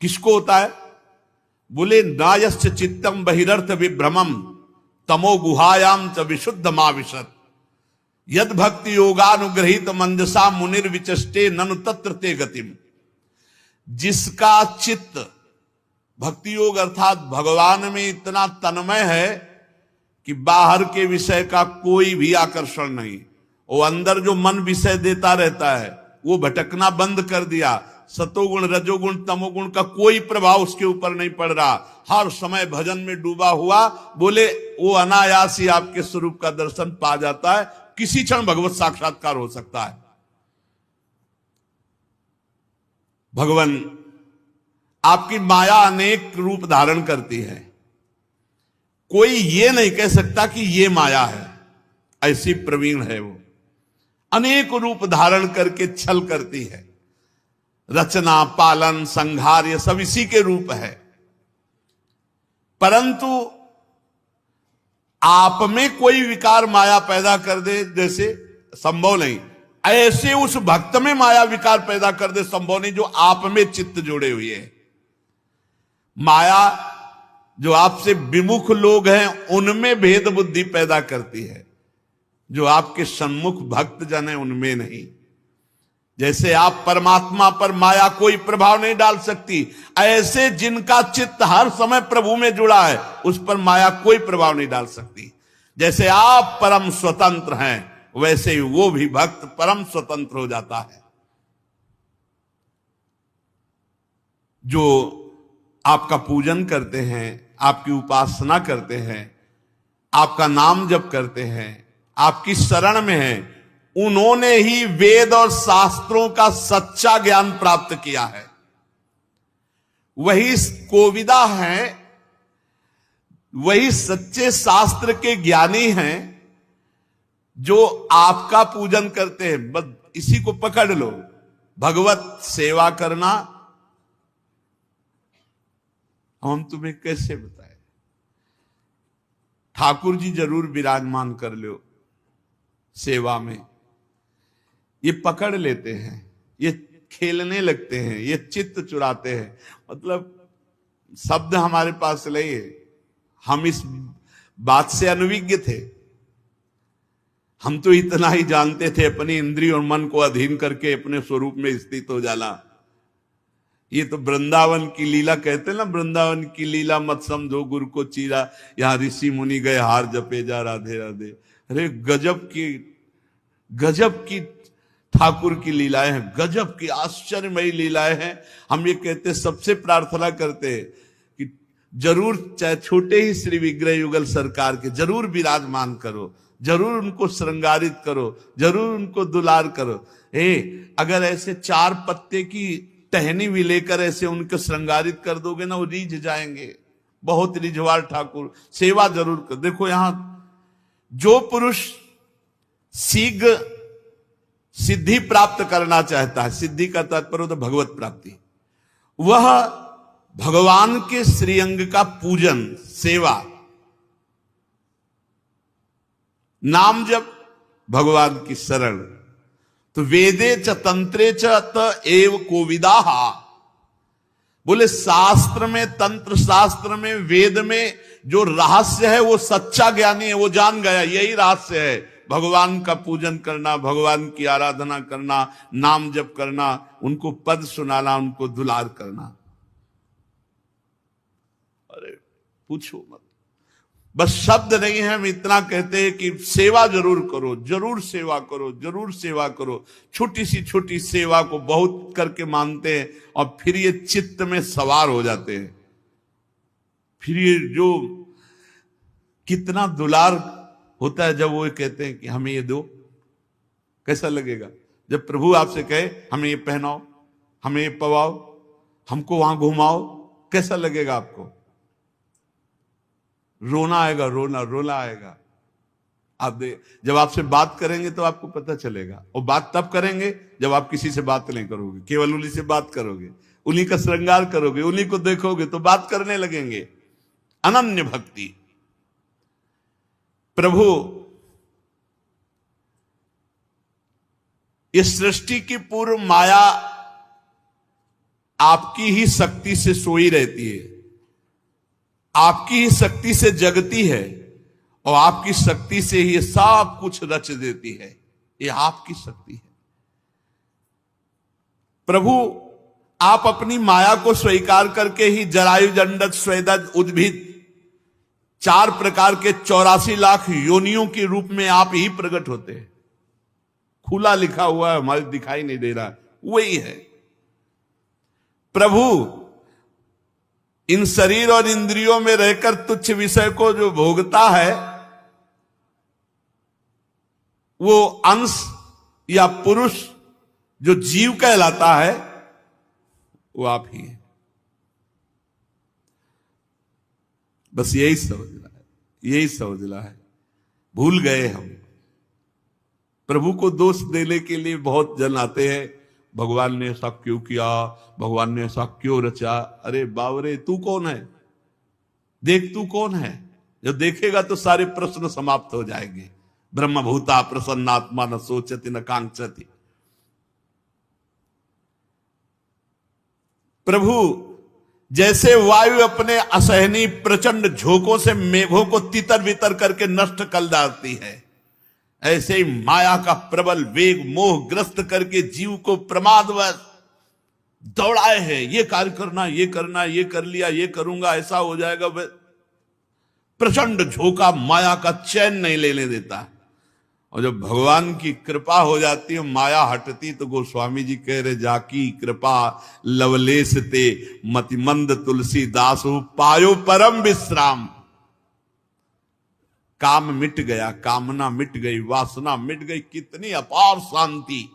[SPEAKER 1] किसको होता है? बोले नायश्च चित्तम बहिरर्थ विभ्रमम तमो गुहायाम च विशुद्ध माविशत यद भक्ति योगानुग्रहित मंजसा मुनिर विचष्टे ननु तत्र ते गतिम। जिसका चित्त भक्ति योग अर्थात भगवान में इतना तन्मय है कि बाहर के विषय का कोई भी आकर्षण नहीं, वो अंदर जो मन विषय देता रहता है वो भटकना बंद कर दिया, सतोगुण रजोगुण तमोगुण का कोई प्रभाव उसके ऊपर नहीं पड़ रहा, हर समय भजन में डूबा हुआ, बोले वो अनायास ही आपके स्वरूप का दर्शन पा जाता है। किसी क्षण भगवत साक्षात्कार हो सकता है। भगवान आपकी माया अनेक रूप धारण करती है, कोई ये नहीं कह सकता कि ये माया है, ऐसी प्रवीण है वो, अनेक रूप धारण करके छल करती है। रचना पालन संहार ये सब इसी के रूप है, परंतु आप में कोई विकार माया पैदा कर दे जैसे संभव नहीं, ऐसे उस भक्त में माया विकार पैदा कर दे संभव नहीं जो आप में चित्त जोड़े हुए है। माया जो आपसे विमुख लोग हैं उनमें भेद बुद्धि पैदा करती है, जो आपके सन्मुख भक्त जन है उनमें नहीं। जैसे आप परमात्मा पर माया कोई प्रभाव नहीं डाल सकती, ऐसे जिनका चित्त हर समय प्रभु में जुड़ा है उस पर माया कोई प्रभाव नहीं डाल सकती। जैसे आप परम स्वतंत्र हैं वैसे ही वो भी भक्त परम स्वतंत्र हो जाता है। जो आपका पूजन करते हैं, आपकी उपासना करते हैं, आपका नाम जप करते हैं, आपकी शरण में हैं, उन्होंने ही वेद और शास्त्रों का सच्चा ज्ञान प्राप्त किया है। वही कोविदा हैं, वही सच्चे शास्त्र के ज्ञानी हैं जो आपका पूजन करते हैं। बस इसी को पकड़ लो, भगवत सेवा करना। हम तुम्हें कैसे बताएं, ठाकुर जी जरूर विराजमान कर लो सेवा में, ये पकड़ लेते हैं, ये खेलने लगते हैं, ये चित्त चुराते हैं। मतलब शब्द हमारे पास नहीं है, हम इस बात से अनभिज्ञ थे। हम तो इतना ही जानते थे, अपनी इंद्रिय और मन को अधीन करके अपने स्वरूप में स्थित हो जाना। ये तो वृंदावन की लीला कहते ना, वृंदावन की लीला मत समझो गुरु को चीरा, यहां ऋषि मुनि गए हार जपे जा राधे राधे। अरे गजब की ठाकुर की लीलाएं हैं, गजब की आश्चर्यमयी लीलाएं हैं। हम ये कहते, सबसे प्रार्थना करते हैं कि जरूर चाहे छोटे ही श्री विग्रह युगल सरकार के जरूर विराजमान करो, जरूर उनको श्रृंगारित करो, जरूर उनको दुलार करो। अगर ऐसे 4 पत्ते की टहनी भी लेकर ऐसे उनको श्रृंगारित कर दोगे ना, वो रीझ जाएंगे। बहुत रिझवार ठाकुर, सेवा जरूर कर। देखो यहां जो पुरुष शीघ्र सिद्धि प्राप्त करना चाहता है, सिद्धि का तात्पर्य तो भगवत प्राप्ति, वह भगवान के श्रीअंग का पूजन, सेवा, नाम जप, भगवान की शरण। तो वेदे च तंत्रे च त एव कोविदाहा, बोले शास्त्र में, तंत्र शास्त्र में, वेद में जो रहस्य है वो सच्चा ज्ञानी है, वो जान गया यही रहस्य है। भगवान का पूजन करना, भगवान की आराधना करना, नाम जप करना, उनको पद सुनाना, उनको दुलार करना। अरे पूछो मत, बस शब्द नहीं है। हम इतना कहते हैं कि सेवा जरूर करो, जरूर सेवा करो, जरूर सेवा करो। छोटी सी सेवा को बहुत करके मानते हैं और फिर ये चित्त में सवार हो जाते हैं। फिर ये जो कितना दुलार होता है जब वो कहते हैं कि हमें ये दो, कैसा लगेगा जब प्रभु आपसे कहे हमें ये पहनाओ, हमें ये पवाओ, हमको वहां घुमाओ, कैसा लगेगा आपको? रोना आएगा, रोना आएगा। आप जब आपसे बात करेंगे तो आपको पता चलेगा, और बात तब करेंगे जब आप किसी से बात नहीं करोगे, केवल उन्हीं से बात करोगे, उन्हीं का श्रृंगार करोगे, उन्हीं को देखोगे तो बात करने लगेंगे। अनन्य भक्ति। प्रभु इस सृष्टि की पूर्व माया आपकी ही शक्ति से सोई रहती है, आपकी ही शक्ति से जगती है, और आपकी शक्ति से ही सब कुछ रच देती है। ये आपकी शक्ति है। प्रभु आप अपनी माया को स्वीकार करके ही जरायु, जंडक, स्वेदज, उद्भिद, 4 प्रकार के 84 लाख योनियों के रूप में आप ही प्रकट होते हैं। खुला लिखा हुआ है, हमारे दिखाई नहीं दे रहा, वही है प्रभु। इन शरीर और इंद्रियों में रहकर तुच्छ विषय को जो भोगता है, वो अंश या पुरुष जो जीव कहलाता है, वो आप ही है। बस यही समझना है, यही समझना है। भूल गए हम। प्रभु को दोष देने के लिए बहुत जन आते हैं, भगवान ने ऐसा क्यों किया, भगवान ने ऐसा क्यों रचा। अरे बावरे, तू कौन है? देख तू कौन है। जब देखेगा तो सारे प्रश्न समाप्त हो जाएंगे। ब्रह्म भूता प्रसन्नात्मा न सोचति न कांक्षति। प्रभु जैसे वायु अपने असहनीय प्रचंड झोंकों से मेघों को तितर बितर करके नष्ट कर डालती है, ऐसे ही माया का प्रबल वेग मोह ग्रस्त करके जीव को प्रमादवश दौड़ाए है। ये कार्य करना, ये करना, ये कर लिया, ये करूंगा, ऐसा हो जाएगा। प्रचंड झोंका माया का चैन नहीं लेने देता। और जब भगवान की कृपा हो जाती है, माया हटती, तो गोस्वामी जी कह रहे, जाकी कृपा लवलेश ते मतिमंद तुलसीदास पायो परम विश्राम। काम मिट गया, कामना मिट गई, वासना मिट गई, कितनी अपार शांति।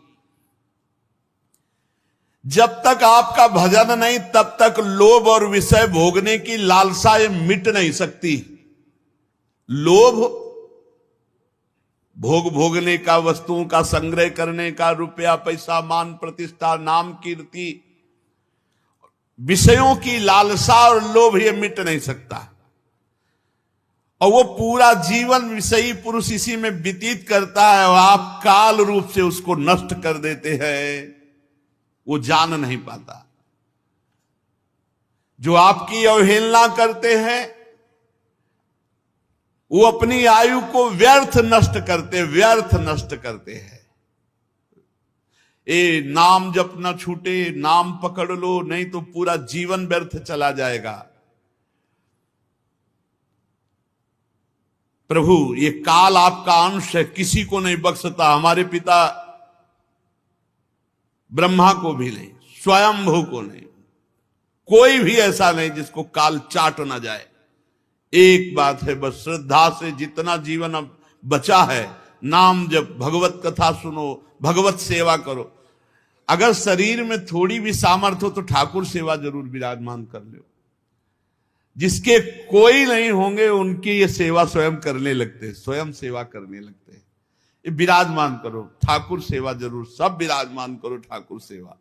[SPEAKER 1] जब तक आपका भजन नहीं, तब तक लोभ और विषय भोगने की लालसा ये मिट नहीं सकती। लोभ भोगने का, वस्तुओं का संग्रह करने का, रुपया पैसा मान प्रतिष्ठा नाम कीर्ति, विषयों की लालसा और लोभ ये मिट नहीं सकता। और वो पूरा जीवन विषयी पुरुष इसी में व्यतीत करता है, और आप काल रूप से उसको नष्ट कर देते हैं। वो जान नहीं पाता। जो आपकी अवहेलना करते हैं, वो अपनी आयु को व्यर्थ नष्ट करते हैं। ए नाम जप न छूटे, नाम पकड़ लो, नहीं तो पूरा जीवन व्यर्थ चला जाएगा। प्रभु ये काल आपका अंश है, किसी को नहीं बख्शता, हमारे पिता ब्रह्मा को भी नहीं, स्वयंभू को नहीं, कोई भी ऐसा नहीं जिसको काल चाट ना जाए। एक बात है बस, श्रद्धा से जितना जीवन अब बचा है, नाम जब, भगवत कथा सुनो, भगवत सेवा करो। अगर शरीर में थोड़ी भी सामर्थ्य हो तो ठाकुर सेवा जरूर विराजमान कर लो। जिसके कोई नहीं होंगे उनकी ये सेवा स्वयं करने लगते, स्वयं सेवा करने लगते हैं। ये विराजमान करो, ठाकुर सेवा जरूर, सब विराजमान करो ठाकुर सेवा।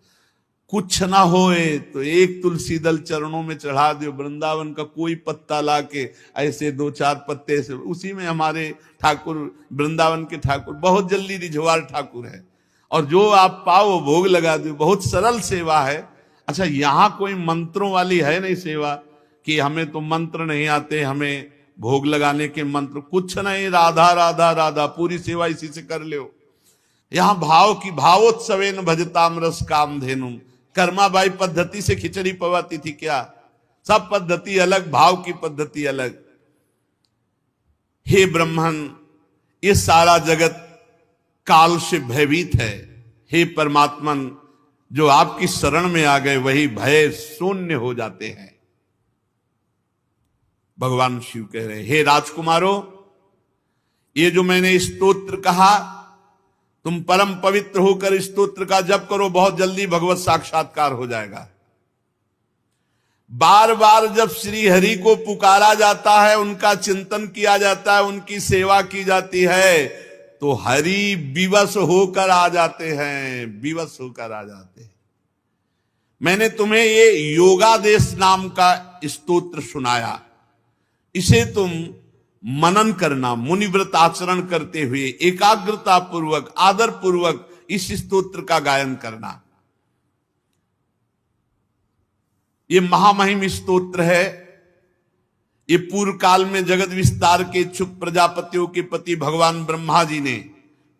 [SPEAKER 1] कुछ ना होए तो एक तुलसी दल चरणों में चढ़ा दो, वृंदावन का कोई पत्ता लाके ऐसे 2-4 पत्ते से, उसी में हमारे ठाकुर, वृंदावन के ठाकुर बहुत जल्दी रिझवार ठाकुर है, और जो आप पाओ भोग लगा दो। बहुत सरल सेवा है। अच्छा, यहां कोई मंत्रों वाली है नहीं सेवा कि हमें तो मंत्र नहीं आते, हमें भोग लगाने के मंत्र कुछ नहीं, राधा राधा राधा, पूरी सेवा इसी से कर लो। यहां भाव की, भावोत्सवेन भजताम रस काम धेनु, कर्माबाई पद्धति से खिचड़ी पवाती थी क्या? सब पद्धति अलग, भाव की पद्धति अलग। हे ब्रह्मन, ये सारा जगत काल से भयभीत है। हे परमात्मन, जो आपकी शरण में आ गए वही भय शून्य हो जाते हैं। भगवान शिव कह रहे, हे राजकुमारों, ये जो मैंने स्तोत्र कहा, तुम परम पवित्र होकर स्तोत्र का जप करो, बहुत जल्दी भगवत साक्षात्कार हो जाएगा। बार बार जब श्री हरि को पुकारा जाता है, उनका चिंतन किया जाता है, उनकी सेवा की जाती है, तो हरि विवश होकर आ जाते हैं, विवश होकर आ जाते हैं। मैंने तुम्हें ये योगादेश नाम का स्तोत्र सुनाया, इसे तुम मनन करना, मुनिव्रत आचरण करते हुए एकाग्रता पूर्वक, आदर पूर्वक इस स्तोत्र का गायन करना। ये महामहिम स्तोत्र है। ये पूर्व काल में जगत विस्तार के इच्छुक प्रजापतियों के पति भगवान ब्रह्मा जी ने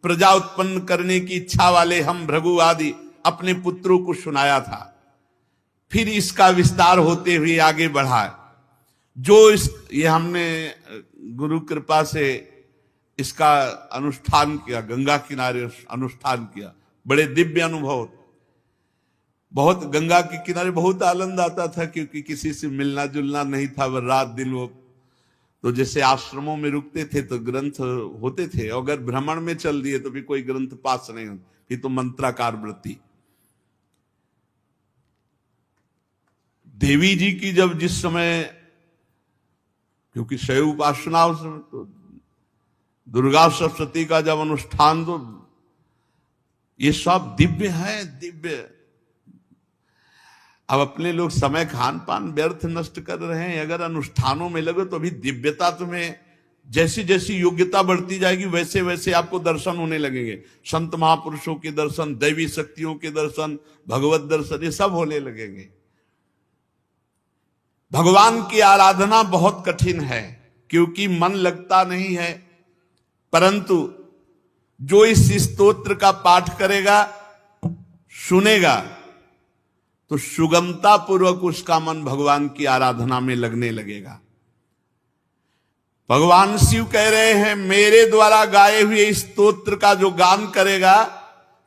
[SPEAKER 1] प्रजा उत्पन्न करने की इच्छा वाले हम भृगु आदि अपने पुत्रों को सुनाया था। फिर इसका विस्तार होते हुए आगे बढ़ा। ये हमने गुरु कृपा से इसका अनुष्ठान किया, गंगा किनारे अनुष्ठान किया, बड़े दिव्य अनुभव। बहुत गंगा के किनारे बहुत आनंद आता था, क्योंकि किसी से मिलना जुलना नहीं था, वह रात दिन वो तो जैसे आश्रमों में रुकते थे तो ग्रंथ होते थे, अगर भ्रमण में चल दिए तो भी कोई ग्रंथ पास नहीं होता, फिर तो मंत्राकार वृत्ति। देवी जी की जब जिस समय, क्योंकि शैव उपासना तो दुर्गा सरस्वती का जब अनुष्ठान, तो ये सब दिव्य है, दिव्य। अब अपने लोग समय खान पान व्यर्थ नष्ट कर रहे हैं। अगर अनुष्ठानों में लगे तो अभी दिव्यता, तुम्हें जैसी जैसी योग्यता बढ़ती जाएगी वैसे वैसे आपको दर्शन होने लगेंगे। संत महापुरुषों के दर्शन, दैवी शक्तियों के दर्शन, भगवत दर्शन, ये सब होने लगेंगे। भगवान की आराधना बहुत कठिन है, क्योंकि मन लगता नहीं है, परंतु जो इस स्तोत्र का पाठ करेगा, सुनेगा, तो सुगमता पूर्वक उसका मन भगवान की आराधना में लगने लगेगा। भगवान शिव कह रहे हैं, मेरे द्वारा गाए हुए इस स्तोत्र का जो गान करेगा,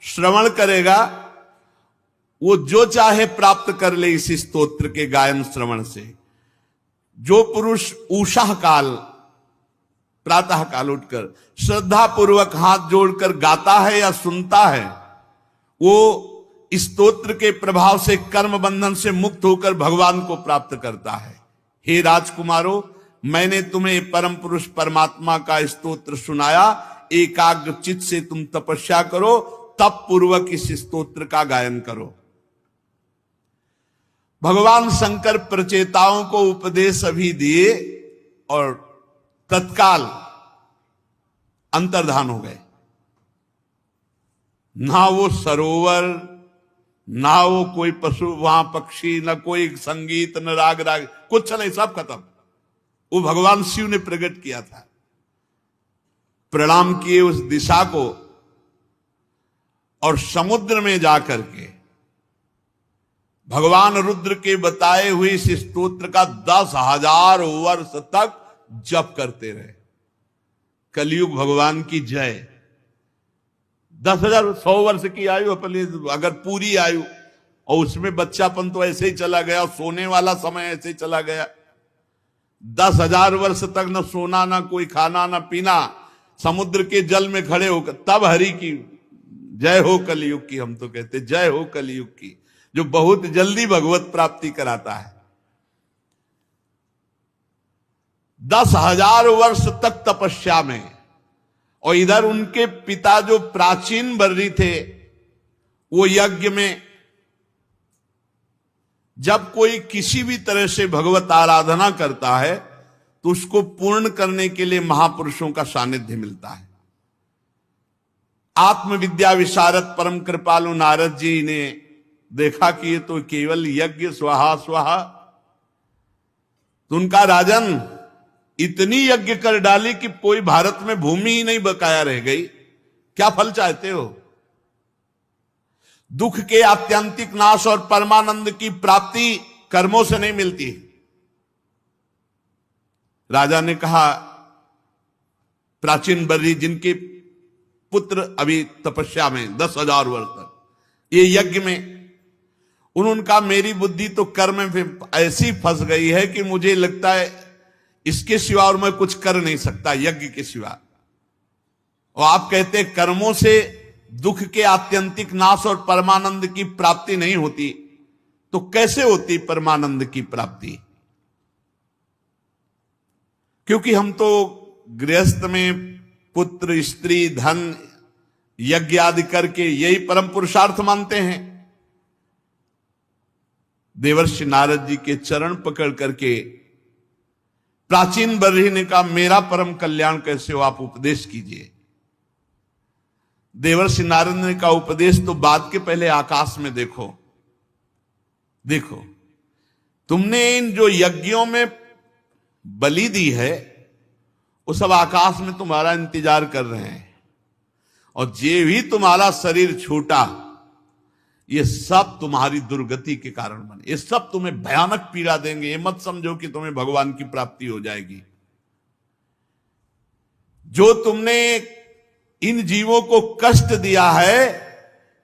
[SPEAKER 1] श्रवण करेगा, वो जो चाहे प्राप्त कर ले इस स्तोत्र के गायन श्रवण से। जो पुरुष उषा काल, प्रातः काल उठकर श्रद्धा पूर्वक हाथ जोड़कर गाता है या सुनता है, वो इस स्तोत्र के प्रभाव से कर्म बंधन से मुक्त होकर भगवान को प्राप्त करता है। हे राजकुमारों, मैंने तुम्हें परम पुरुष परमात्मा का स्तोत्र सुनाया, एकाग्र चित्त से तुम तपस्या करो, तप पूर्वक इस स्तोत्र का गायन करो। भगवान शंकर प्रचेताओं को उपदेश अभी दिए और तत्काल अंतर्धान हो गए। ना वो सरोवर, ना वो कोई पशु वहां पक्षी, ना कोई संगीत, न राग, कुछ नहीं, सब खत्म। वो भगवान शिव ने प्रकट किया था। प्रणाम किए उस दिशा को और समुद्र में जाकर के भगवान रुद्र के बताए हुए इस स्तोत्र का 10,000 वर्ष तक जप करते रहे। कलयुग भगवान की जय। 10,000 100 वर्ष की आयु अपनी अगर पूरी आयु, और उसमें बच्चापन तो ऐसे ही चला गया, सोने वाला समय ऐसे ही चला गया। 10,000 वर्ष तक न सोना, न कोई खाना, न पीना, समुद्र के जल में खड़े होकर, तब हरि की जय हो कलयुग की। हम तो कहते जय हो कलयुग की, जो बहुत जल्दी भगवत प्राप्ति कराता है। 10,000 वर्ष तक तपस्या में, और इधर उनके पिता जो प्राचीन बर्री थे, वो यज्ञ में जब कोई किसी भी तरह से भगवत आराधना करता है तो उसको पूर्ण करने के लिए महापुरुषों का सानिध्य मिलता है। आत्मविद्या विशारद परम कृपालु नारद जी ने देखा कि ये तो केवल यज्ञ स्वाहा स्वाहा, तो उनका राजन इतनी यज्ञ कर डाली कि कोई भारत में भूमि ही नहीं बकाया रह गई, क्या फल चाहते हो? दुख के आत्यंतिक नाश और परमानंद की प्राप्ति कर्मों से नहीं मिलती। राजा ने कहा, प्राचीन बर्री जिनके पुत्र अभी तपस्या में 10,000 वर्ष तक, ये यज्ञ में, उन्होंने कहा मेरी बुद्धि तो कर्म में ऐसी फंस गई है कि मुझे लगता है इसके सिवा और मैं कुछ कर नहीं सकता, यज्ञ के सिवा। और आप कहते कर्मों से दुख के आत्यंतिक नाश और परमानंद की प्राप्ति नहीं होती, तो कैसे होती परमानंद की प्राप्ति? क्योंकि हम तो गृहस्थ में पुत्र, स्त्री, धन, यज्ञ आदि करके यही परम पुरुषार्थ मानते हैं। देवर्षि नारद जी के चरण पकड़ करके प्राचीन बर्ही ने कहा मेरा परम कल्याण कैसे हो, आप उपदेश कीजिए। देवर्षि नारद ने कहा उपदेश तो बाद के, पहले आकाश में देखो। देखो तुमने इन जो यज्ञों में बलि दी है वो सब आकाश में तुम्हारा इंतजार कर रहे हैं, और जे भी तुम्हारा शरीर छूटा ये सब तुम्हारी दुर्गति के कारण बने, ये सब तुम्हें भयानक पीड़ा देंगे। ये मत समझो कि तुम्हें भगवान की प्राप्ति हो जाएगी। जो तुमने इन जीवों को कष्ट दिया है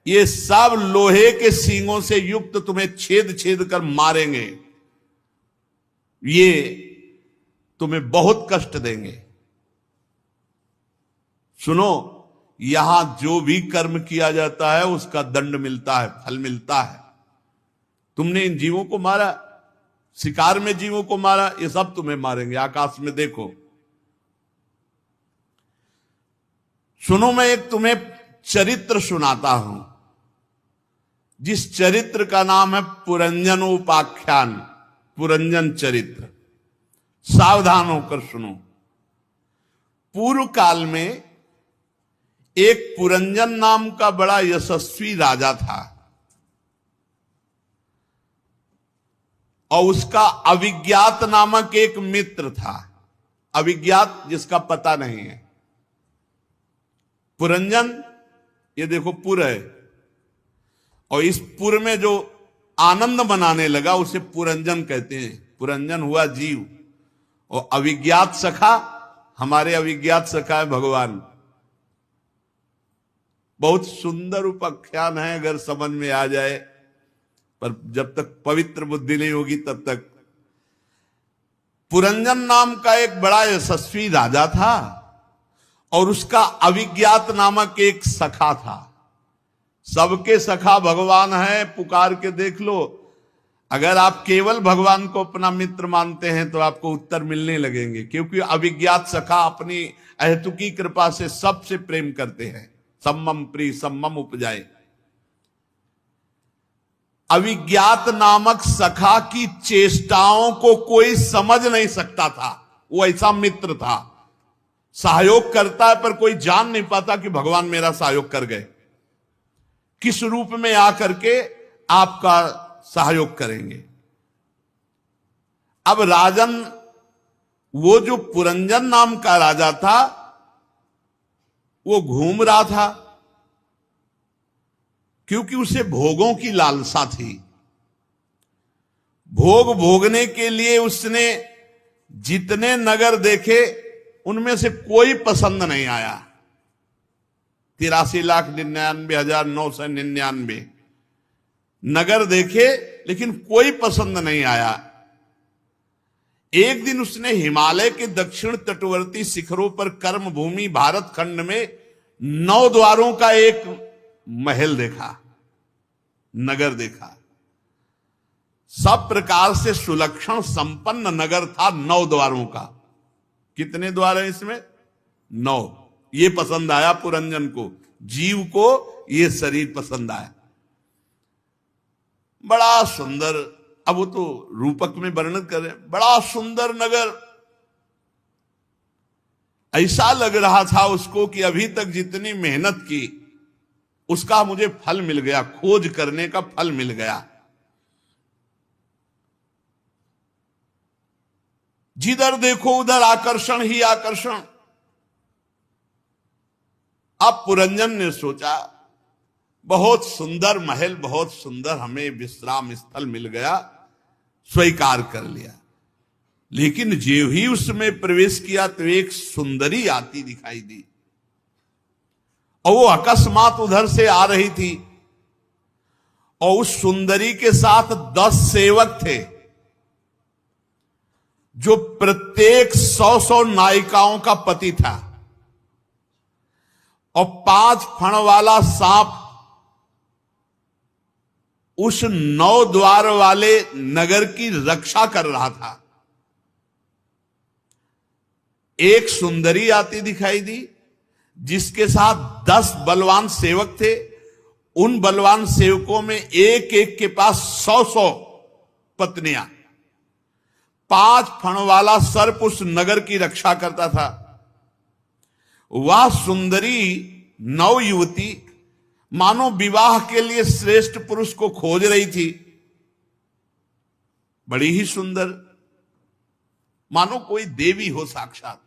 [SPEAKER 1] ये सब लोहे के सींगों से युक्त तुम्हें छेद छेद कर मारेंगे, ये तुम्हें बहुत कष्ट देंगे। सुनो, यहां जो भी कर्म किया जाता है उसका दंड मिलता है, फल मिलता है। तुमने इन जीवों को मारा, शिकार में जीवों को मारा, ये सब तुम्हें मारेंगे। आकाश में देखो। सुनो, मैं एक तुम्हें चरित्र सुनाता हूं, जिस चरित्र का नाम है पुरंजनोपाख्यान, पुरंजन चरित्र। सावधान होकर सुनो। पूर्व काल में एक पुरंजन नाम का बड़ा यशस्वी राजा था, और उसका अविज्ञात नामक एक मित्र था। अविज्ञात जिसका पता नहीं है। पुरंजन, ये देखो पुर है, और इस पुर में जो आनंद मनाने लगा उसे पुरंजन कहते हैं। पुरंजन हुआ जीव, और अविज्ञात सखा, हमारे अविज्ञात सखा है भगवान। बहुत सुंदर उपाख्यान है अगर समझ में आ जाए, पर जब तक पवित्र बुद्धि नहीं होगी तब तक। पुरंजन नाम का एक बड़ा यशस्वी राजा था, और उसका अविज्ञात नामक एक सखा था। सबके सखा भगवान है, पुकार के देख लो। अगर आप केवल भगवान को अपना मित्र मानते हैं तो आपको उत्तर मिलने लगेंगे, क्योंकि अविज्ञात सखा अपनी अहेतुकी कृपा से सबसे प्रेम करते हैं। सम्मम प्रिय सम्मम उपजाए। अविज्ञात नामक सखा की चेष्टाओं को कोई समझ नहीं सकता था। वो ऐसा मित्र था, सहयोग करता है पर कोई जान नहीं पाता कि भगवान मेरा सहयोग कर गए, किस रूप में आकर के आपका सहयोग करेंगे। अब राजन, वो जो पुरंजन नाम का राजा था, वो घूम रहा था, क्योंकि उसे भोगों की लालसा थी। भोग भोगने के लिए उसने जितने नगर देखे उनमें से कोई पसंद नहीं आया। 83,99,999 नगर देखे, लेकिन कोई पसंद नहीं आया। एक दिन उसने हिमालय के दक्षिण तटवर्ती शिखरों पर कर्म भूमि भारत खंड में 9 द्वारों का एक महल देखा, नगर देखा। सब प्रकार से सुलक्षण संपन्न नगर था, 9 द्वारों का। कितने द्वार है इसमें? 9। ये पसंद आया पुरंजन को, जीव को ये शरीर पसंद आया। बड़ा सुंदर, अब वो तो रूपक में वर्णन कर रहे हैं, बड़ा सुंदर नगर। ऐसा लग रहा था उसको कि अभी तक जितनी मेहनत की उसका मुझे फल मिल गया, खोज करने का फल मिल गया। जिधर देखो उधर आकर्षण ही आकर्षण। अब पुरंजन ने सोचा, बहुत सुंदर महल, बहुत सुंदर हमें विश्राम स्थल मिल गया, स्वीकार कर लिया। लेकिन जो ही उसमें प्रवेश किया तो एक सुंदरी आती दिखाई दी, और वो अकस्मात उधर से आ रही थी, और उस सुंदरी के साथ 10 सेवक थे, जो प्रत्येक 100 नायिकाओं का पति था, और 5 फण वाला सांप उस 9 द्वार वाले नगर की रक्षा कर रहा था। एक सुंदरी आती दिखाई दी, जिसके साथ 10 बलवान सेवक थे। उन बलवान सेवकों में एक एक के पास 100 पत्नियां। 5 फण वाला सर्प उस नगर की रक्षा करता था। वह सुंदरी नव युवती मानो विवाह के लिए श्रेष्ठ पुरुष को खोज रही थी। बड़ी ही सुंदर, मानो कोई देवी हो साक्षात।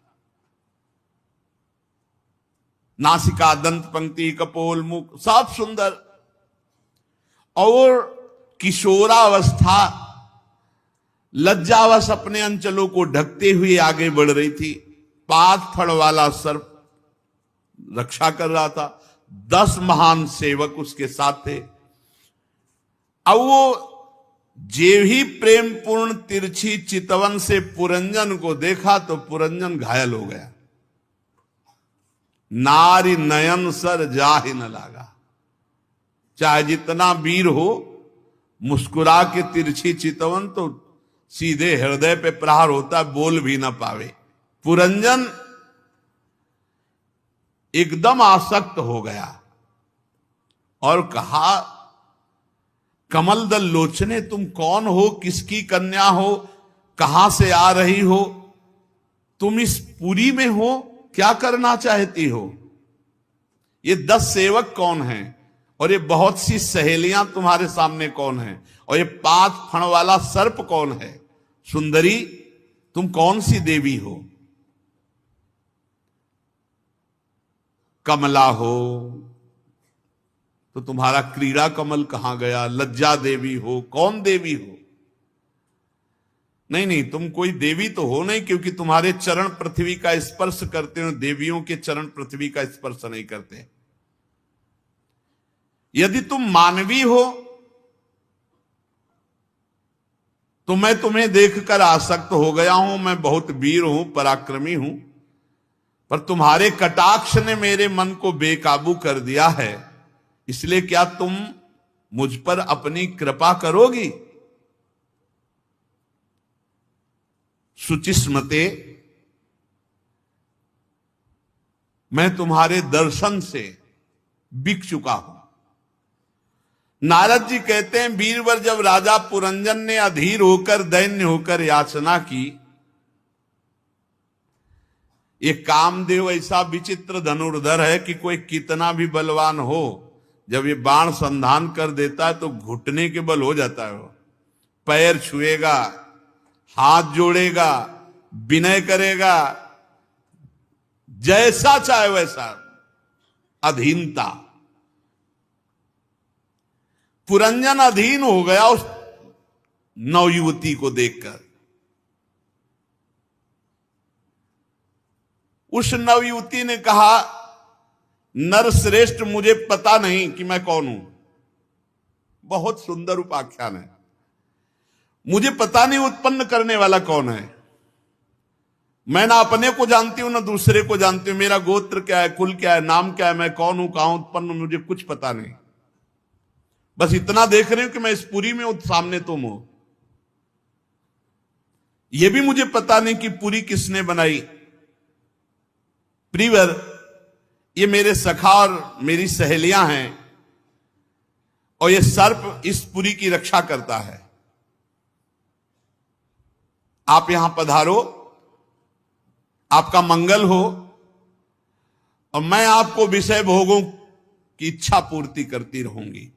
[SPEAKER 1] नासिका, दंत पंक्ति, कपोल, मुख सब सुंदर, और किशोरावस्था लज्जावश अपने अंचलों को ढकते हुए आगे बढ़ रही थी। 5 फण वाला सर्प रक्षा कर रहा था। 10 महान सेवक उसके साथ थे। अब वो जे ही प्रेम पूर्ण तिरछी चितवन से पुरंजन को देखा तो पुरंजन घायल हो गया। नारी नयन सर जाहि न लागा। चाहे जितना वीर हो, मुस्कुरा के तिरछी चितवन तो सीधे हृदय पे प्रहार होता, बोल भी ना पावे। पुरंजन एकदम आसक्त हो गया और कहा, कमल दल लोचने, तुम कौन हो, किसकी कन्या हो, कहां से आ रही हो, तुम इस पुरी में हो, क्या करना चाहती हो? ये 10 सेवक कौन हैं, और ये बहुत सी सहेलियां तुम्हारे सामने कौन हैं, और ये 5 फण वाला सर्प कौन है? सुंदरी, तुम कौन सी देवी हो? कमला हो तो तुम्हारा क्रीड़ा कमल कहां गया? लज्जा देवी हो, कौन देवी हो? नहीं नहीं, तुम कोई देवी तो हो नहीं, क्योंकि तुम्हारे चरण पृथ्वी का स्पर्श करते हो। देवियों के चरण पृथ्वी का स्पर्श नहीं करते। यदि तुम मानवी हो तो मैं तुम्हें देखकर आसक्त हो गया हूं। मैं बहुत वीर हूं, पराक्रमी हूं, पर तुम्हारे कटाक्ष ने मेरे मन को बेकाबू कर दिया है। इसलिए क्या तुम मुझ पर अपनी कृपा करोगी? शुचिस्मते, मैं तुम्हारे दर्शन से बिक चुका हूं। नारद जी कहते हैं, वीरवर जब राजा पुरंजन ने अधीर होकर, दैन्य होकर याचना की, ये कामदेव ऐसा विचित्र धनुर्धर है कि कोई कितना भी बलवान हो, जब ये बाण संधान कर देता है तो घुटने के बल हो जाता है। वो पैर छुएगा, हाथ जोड़ेगा, विनय करेगा, जैसा चाहे वैसा। अधीनता। पुरंजन अधीन हो गया उस नवयुवती को देखकर। उस नवयुवती ने कहा, नरश्रेष्ठ, मुझे पता नहीं कि मैं कौन हूं। बहुत सुंदर उपाख्यान है। मुझे पता नहीं उत्पन्न करने वाला कौन है। मैं ना अपने को जानती हूं ना दूसरे को जानती हूं। मेरा गोत्र क्या है, कुल क्या है, नाम क्या है, मैं कौन हूं, कहां उत्पन्न हूं, मुझे कुछ पता नहीं। बस इतना देख रहे हो कि मैं इस पुरी में हूं, सामने तुम हो। यह भी मुझे पता नहीं कि पुरी किसने बनाई। प्रियवर, ये मेरे सखा और मेरी सहेलियां हैं और ये सर्प इस पुरी की रक्षा करता है। आप यहां पधारो, आपका मंगल हो और मैं आपको विषय भोगों की इच्छा पूर्ति करती रहूंगी।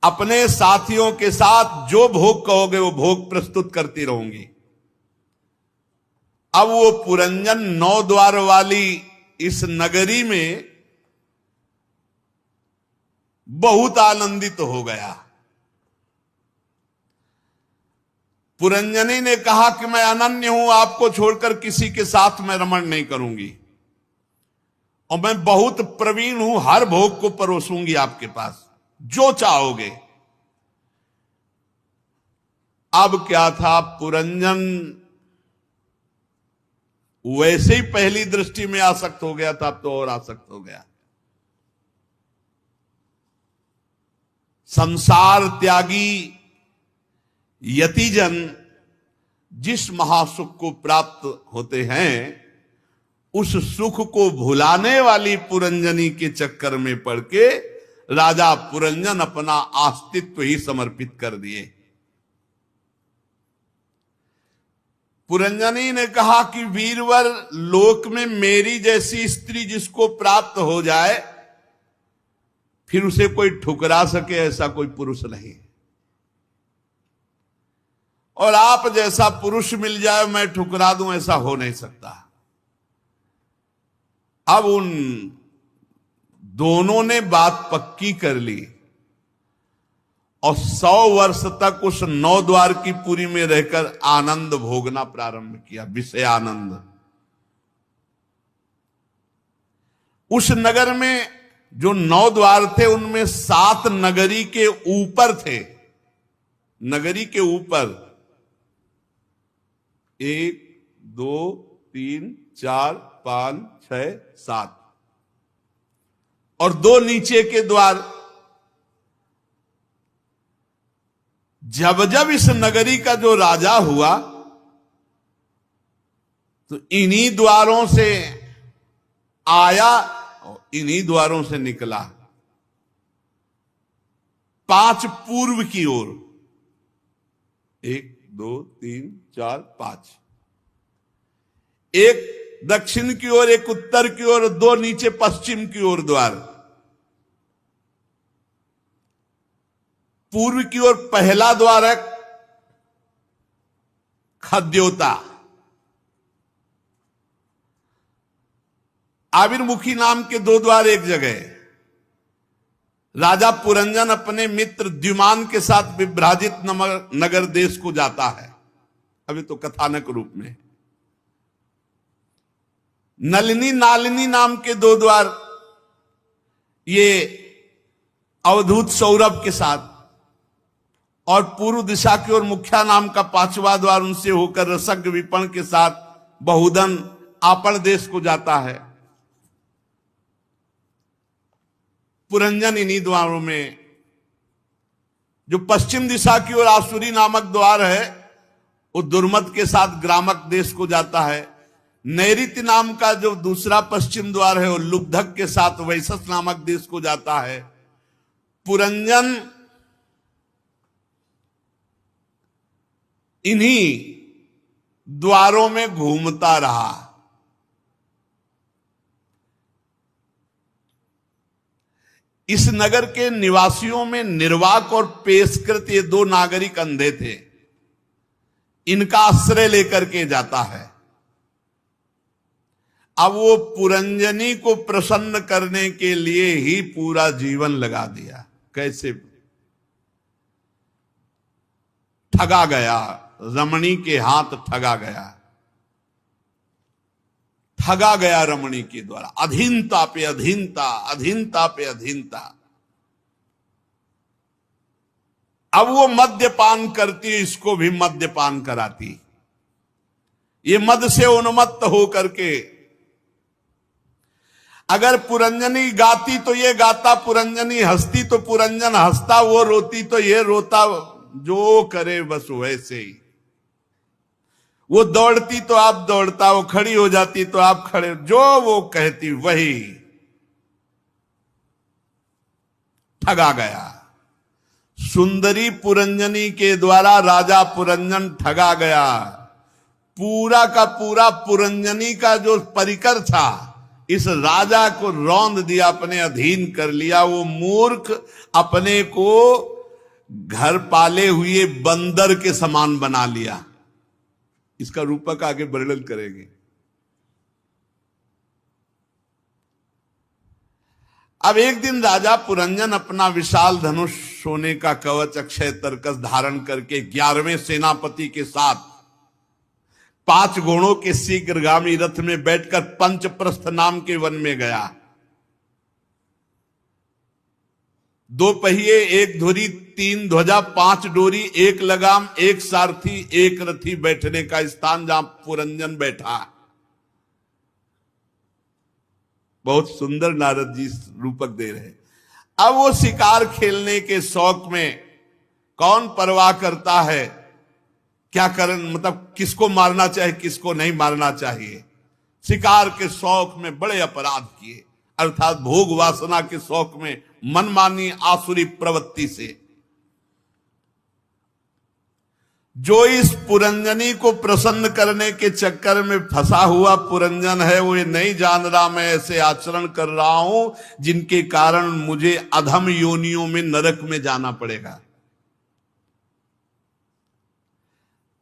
[SPEAKER 1] अपने साथियों के साथ जो भोग कहोगे वो भोग प्रस्तुत करती रहूंगी। अब वो पुरंजन 9 द्वार वाली इस नगरी में बहुत आनंदित हो गया। पुरंजनी ने कहा कि मैं अनन्य हूं, आपको छोड़कर किसी के साथ मैं रमण नहीं करूंगी और मैं बहुत प्रवीण हूं, हर भोग को परोसूंगी आपके पास, जो चाहोगे। अब क्या था, पुरंजन वैसे ही पहली दृष्टि में आसक्त हो गया था, अब तो और आसक्त हो गया। संसार त्यागी यतिजन जिस महासुख को प्राप्त होते हैं, उस सुख को भुलाने वाली पुरंजनी के चक्कर में पड़ के राजा पुरंजन अपना अस्तित्व ही समर्पित कर दिए। पुरंजनी ने कहा कि वीरवर, लोक में मेरी जैसी स्त्री जिसको प्राप्त हो जाए फिर उसे कोई ठुकरा सके ऐसा कोई पुरुष नहीं। और आप जैसा पुरुष मिल जाए मैं ठुकरा दूं ऐसा हो नहीं सकता। अब उन दोनों ने बात पक्की कर ली और 100 वर्ष तक उस 9 द्वार की पुरी में रहकर आनंद भोगना प्रारंभ किया, विषय आनंद। उस नगर में जो 9 द्वार थे उनमें 7 नगरी के ऊपर थे। नगरी के ऊपर 1 2 3 4 5 6 7 और 2 नीचे के द्वार। जब जब इस नगरी का जो राजा हुआ तो इन्हीं द्वारों से आया और इन्हीं द्वारों से निकला। 5 पूर्व की ओर, 1 2 3 4 5, एक दक्षिण की ओर, एक उत्तर की ओर, 2 नीचे पश्चिम की ओर द्वार। पूर्व की ओर पहला द्वार है खद्योता। आविर्मुखी नाम के 2 द्वार एक जगह। राजा पुरंजन अपने मित्र द्युमान के साथ विभ्राजित नगर देश को जाता है, अभी तो कथानक रूप में। नलिनी नालिनी नाम के 2 द्वार, ये अवधूत सौरभ के साथ। और पूर्व दिशा की ओर मुख्या नाम का 5वां द्वार उनसे होकर रसज्ञ विपण के साथ बहुधन आपण देश को जाता है। पुरंजन इन्हीं द्वारों में, जो पश्चिम दिशा की ओर आसुरी नामक द्वार है वो दुर्मत के साथ ग्रामक देश को जाता है। नैऋत्य नाम का जो दूसरा पश्चिम द्वार है वो लुब्धक के साथ वैशस नामक देश को जाता है। पुरंजन इन्हीं द्वारों में घूमता रहा। इस नगर के निवासियों में निर्वाक और पेशकृत, ये 2 नागरिक अंधे थे। इनका आश्रय लेकर के जाता है। अब वो पुरंजनी को प्रसन्न करने के लिए ही पूरा जीवन लगा दिया। कैसे ठगा गया, रमणी के हाथ ठगा गया, ठगा गया रमणी के द्वारा। अधीनता पे अधीनता, अधीनता पे अधीनता। अब वो मद्यपान करती, इसको भी मद्यपान कराती। ये मद से उन्मत्त हो करके, अगर पुरंजनी गाती तो ये गाता, पुरंजनी हंसती तो पुरंजन हंसता, वो रोती तो ये रोता, जो करे बस वैसे ही। वो दौड़ती तो आप दौड़ता, वो खड़ी हो जाती तो आप खड़े, जो वो कहती वही। ठगा गया। सुंदरी पुरंजनी के द्वारा राजा पुरंजन ठगा गया। पूरा का पूरा पुरंजनी का जो परिकर था, इस राजा को रौंद दिया, अपने अधीन कर लिया। वो मूर्ख अपने को घर पाले हुए बंदर के समान बना लिया। इसका रूपक आगे वर्णन करेंगे। अब एक दिन राजा पुरंजन अपना विशाल धनुष, सोने का कवच, अक्षय तरकस धारण करके 11वें सेनापति के साथ 5 घोड़ों के शीघ्रगामी रथ में बैठकर पंचप्रस्थ नाम के वन में गया। 2 पहिए, 1 धुरी, 3 ध्वजा, 5 डोरी, 1 लगाम, 1 सारथी, 1 रथी बैठने का स्थान जहां पुरंजन बैठा। बहुत सुंदर नारद जी रूपक दे रहे। अब वो शिकार खेलने के शौक में, कौन परवाह करता है क्या करन, मतलब किसको मारना चाहिए किसको नहीं मारना चाहिए। शिकार के शौक में बड़े अपराध किए, अर्थात भोग वासना के शौक में, मनमानी आसुरी प्रवृत्ति से। जो इस पुरंजनी को प्रसन्न करने के चक्कर में फंसा हुआ पुरंजन है, वो ये नहीं जान रहा मैं ऐसे आचरण कर रहा हूं जिनके कारण मुझे अधम योनियों में, नरक में जाना पड़ेगा।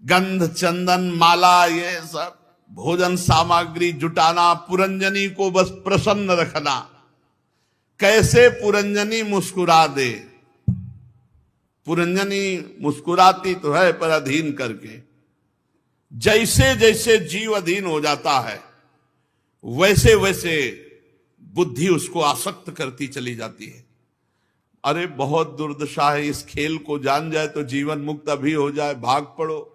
[SPEAKER 1] गंध, चंदन, माला, ये सब भोजन सामग्री जुटाना, पुरंजनी को बस प्रसन्न रखना। कैसे पुरंजनी मुस्कुरा दे। पुरंजनी मुस्कुराती तो है पर अधीन करके। जैसे जैसे जीव अधीन हो जाता है, वैसे वैसे बुद्धि उसको आसक्त करती चली जाती है। अरे बहुत दुर्दशा है, इस खेल को जान जाए तो जीवन मुक्त अभी हो जाए, भाग पड़ो।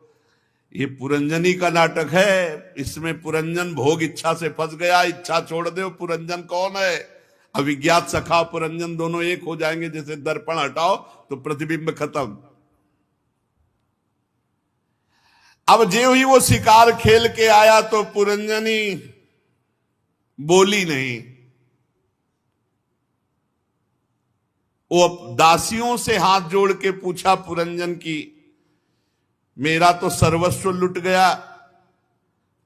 [SPEAKER 1] ये पुरंजनी का नाटक है। इसमें पुरंजन भोग इच्छा से फंस गया। इच्छा छोड़ दो, पुरंजन कौन है? अविज्ञात सखा पुरंजन दोनों एक हो जाएंगे। जैसे दर्पण हटाओ तो प्रतिबिंब खत्म। अब जो ही वो शिकार खेल के आया तो पुरंजनी बोली नहीं। वो दासियों से हाथ जोड़ के पूछा पुरंजन की, मेरा तो सर्वस्व लुट गया,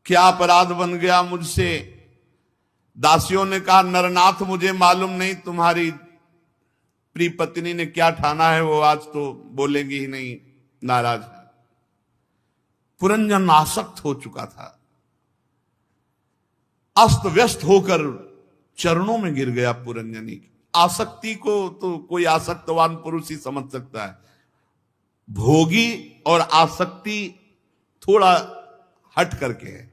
[SPEAKER 1] क्या अपराध बन गया मुझसे? दासियों ने कहा, नरनाथ मुझे मालूम नहीं तुम्हारी प्रिय पत्नी ने क्या ठाना है, वो आज तो बोलेंगी ही नहीं, नाराज है। पुरंजन आसक्त हो चुका था, अस्त व्यस्त होकर चरणों में गिर गया पुरंजनी की। आसक्ति को तो कोई आसक्तवान पुरुष ही समझ सकता है। भोगी और आसक्ति थोड़ा हट करके है।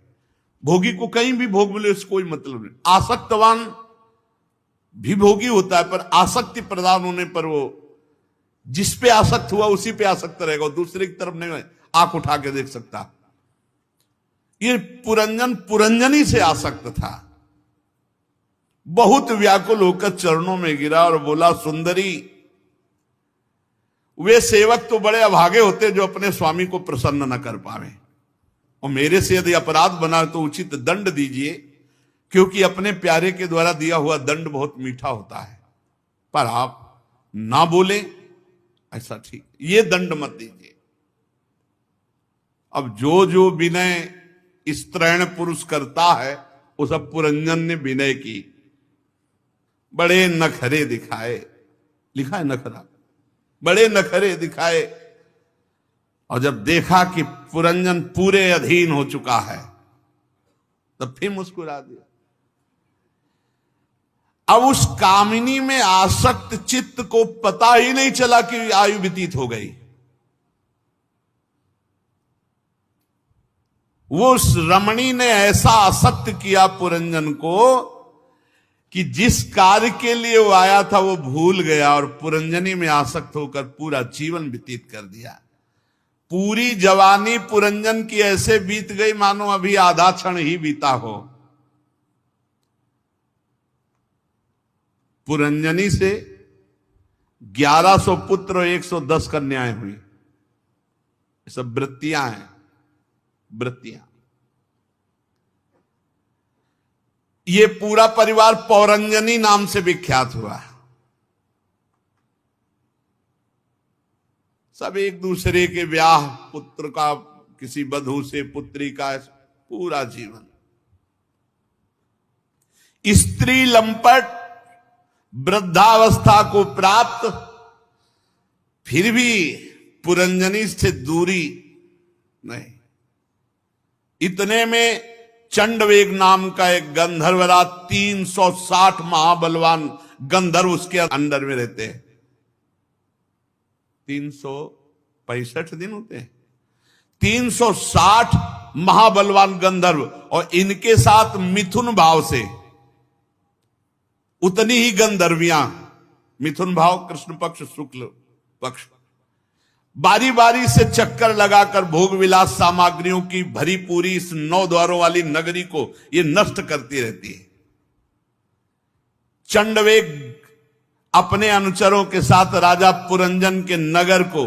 [SPEAKER 1] भोगी को कहीं भी भोग मिले उसको कोई मतलब नहीं। आसक्तवान भी भोगी होता है, पर आसक्ति प्रदान होने पर वो जिस पे आसक्त हुआ उसी पे आसक्त रहेगा, दूसरे की तरफ नहीं आंख उठा के देख सकता। ये पुरंजन पुरंजनी से आसक्त था। बहुत व्याकुल होकर चरणों में गिरा और बोला, सुंदरी, वे सेवक तो बड़े अभागे होते जो अपने स्वामी को प्रसन्न न कर पावे, और मेरे से यदि अपराध बना तो उचित दंड दीजिए, क्योंकि अपने प्यारे के द्वारा दिया हुआ दंड बहुत मीठा होता है। पर आप ना बोले ऐसा ठीक, ये दंड मत दीजिए। अब जो जो विनय स्त्रैण पुरुष करता है वो सब पुरंजन ने विनय की। बड़े नखरे दिखाए, लिखा है नखरा, बड़े नखरे दिखाए। और जब देखा कि पुरंजन पूरे अधीन हो चुका है तब फिर मुस्कुरा दिया। अब उस कामिनी में आसक्त चित्त को पता ही नहीं चला कि आयु व्यतीत हो गई। वो उस रमणी ने ऐसा आसक्त किया पुरंजन को कि जिस कार्य के लिए वो आया था वो भूल गया और पुरंजनी में आसक्त होकर पूरा जीवन व्यतीत कर दिया। पूरी जवानी पुरंजन की ऐसे बीत गई मानो अभी आधा क्षण ही बीता हो। पुरंजनी से 1100 पुत्र और 110 कन्याएं हुई। ये सब वृत्तियां हैं, वृत्तियां। ये पूरा परिवार पौरंजनी नाम से विख्यात हुआ। सब एक दूसरे के ब्याह, पुत्र का किसी बधू से, पुत्री का, पूरा जीवन। स्त्री लंपट, वृद्धावस्था को प्राप्त, फिर भी पुरंजनी से दूरी नहीं। इतने में चंडवेग नाम का एक गंधर्वराज, 360 महाबलवान गंधर्व उसके अंडर में रहते हैं। 365 दिन होते हैं। 360 महाबलवान गंधर्व और इनके साथ मिथुन भाव से उतनी ही गंधर्वियां। मिथुन भाव कृष्ण पक्ष, शुक्ल पक्ष। बारी बारी से चक्कर लगाकर भोग विलास सामग्रियों की भरी पूरी इस 9 द्वारों वाली नगरी को ये नष्ट करती रहती है। चंडवेग अपने अनुचरों के साथ राजा पुरंजन के नगर को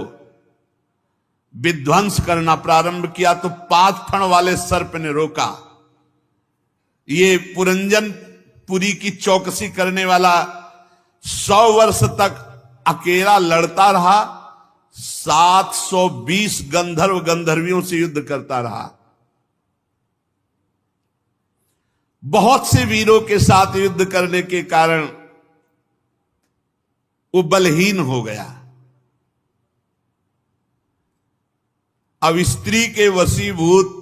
[SPEAKER 1] विध्वंस करना प्रारंभ किया तो 5 फण वाले सर्प ने रोका। ये पुरंजन पुरी की चौकसी करने वाला 100 वर्ष तक अकेला लड़ता रहा। 720 गंधर्व गंधर्वियों से युद्ध करता रहा। बहुत से वीरों के साथ युद्ध करने के कारण वो बलहीन हो गया। अब स्त्री के वशीभूत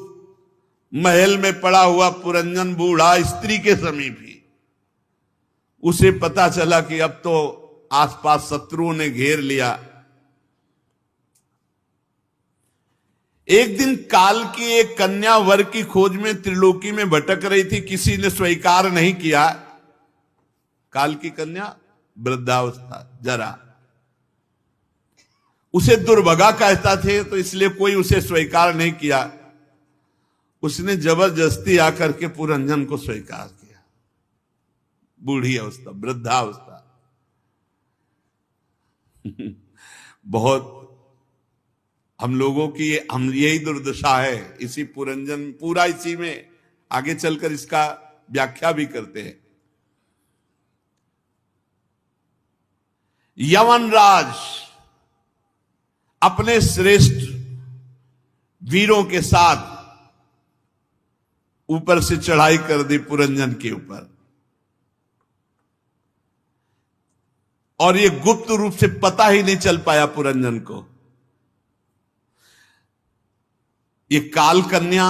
[SPEAKER 1] महल में पड़ा हुआ पुरंजन बूढ़ा स्त्री के समीप ही। उसे पता चला कि अब तो आसपास शत्रुओं ने घेर लिया। एक दिन काल की एक कन्या वर की खोज में त्रिलोकी में भटक रही थी। किसी ने स्वीकार नहीं किया। काल की कन्या वृद्धावस्था, जरा, उसे दुर्भगा कहता थे तो इसलिए कोई उसे स्वीकार नहीं किया। उसने जबरदस्ती आकर के पुरंजन को स्वीकार किया। बूढ़ी अवस्था, वृद्धावस्था। बहुत हम लोगों की हम यही दुर्दशा है। इसी पुरंजन, पूरा इसी में आगे चलकर इसका व्याख्या भी करते हैं। यवनराज अपने श्रेष्ठ वीरों के साथ ऊपर से चढ़ाई कर दी पुरंजन के ऊपर, और ये गुप्त रूप से पता ही नहीं चल पाया पुरंजन को। ये काल कन्या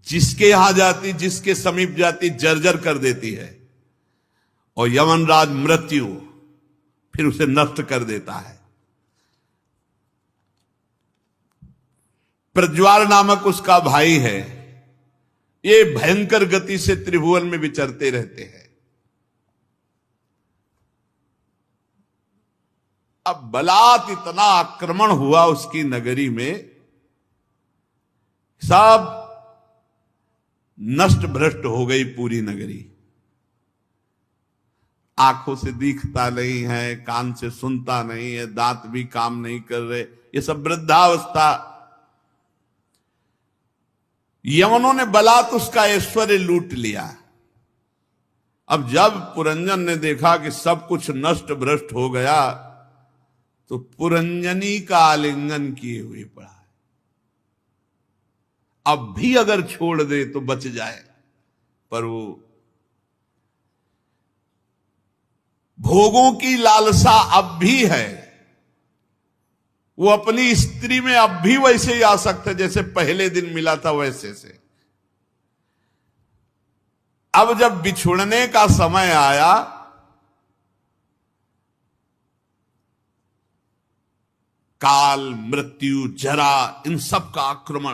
[SPEAKER 1] जिसके यहां जाती, जिसके समीप जाती, जर्जर कर देती है, और यमनराज मृत्यु फिर उसे नष्ट कर देता है। प्रज्वाल नामक उसका भाई है। ये भयंकर गति से त्रिभुवन में विचरते रहते हैं। अब बलात् इतना आक्रमण हुआ उसकी नगरी में, सब नष्ट भ्रष्ट हो गई पूरी नगरी। आंखों से दिखता नहीं है, कान से सुनता नहीं है, दांत भी काम नहीं कर रहे। ये सब वृद्धावस्था। यवनों ने बलात् उसका ऐश्वर्य लूट लिया। अब जब पुरंजन ने देखा कि सब कुछ नष्ट भ्रष्ट हो गया तो पुरंजनी का आलिंगन किए हुए पड़ा है। अब भी अगर छोड़ दे तो बच जाए, पर वो भोगों की लालसा अब भी है। वो अपनी स्त्री में अब भी वैसे ही आसक्त है जैसे पहले दिन मिला था वैसे से। अब जब बिछुड़ने का समय आया, काल, मृत्यु, जरा, इन सब का आक्रमण,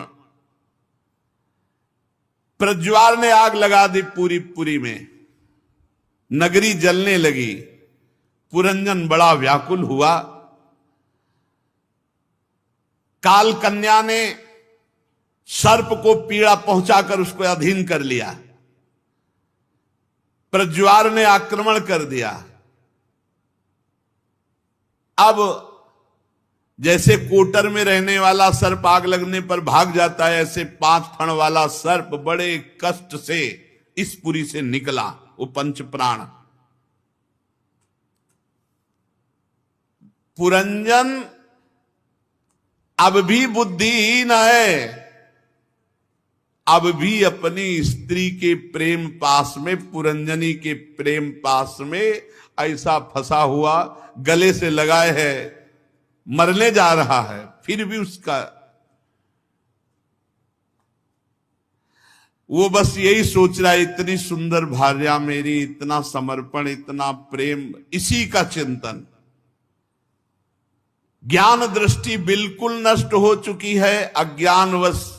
[SPEAKER 1] प्रज्वाल ने आग लगा दी पूरी पुरी में, नगरी जलने लगी। पुरंजन बड़ा व्याकुल हुआ। काल कन्या ने सर्प को पीड़ा पहुंचाकर उसको अधीन कर लिया। प्रज्वाल ने आक्रमण कर दिया। अब जैसे कोटर में रहने वाला सर्प आग लगने पर भाग जाता है, ऐसे 5 फण वाला सर्प बड़े कष्ट से इस पुरी से निकला, वो पंच प्राण। पुरंजन अब भी बुद्धिहीन है, अब भी अपनी स्त्री के प्रेम पास में, पुरंजनी के प्रेम पास में ऐसा फंसा हुआ, गले से लगाए है, मरने जा रहा है, फिर भी उसका वो बस यही सोच रहा है, इतनी सुंदर भार्या मेरी, इतना समर्पण, इतना प्रेम, इसी का चिंतन। ज्ञान दृष्टि बिल्कुल नष्ट हो चुकी है। अज्ञानवश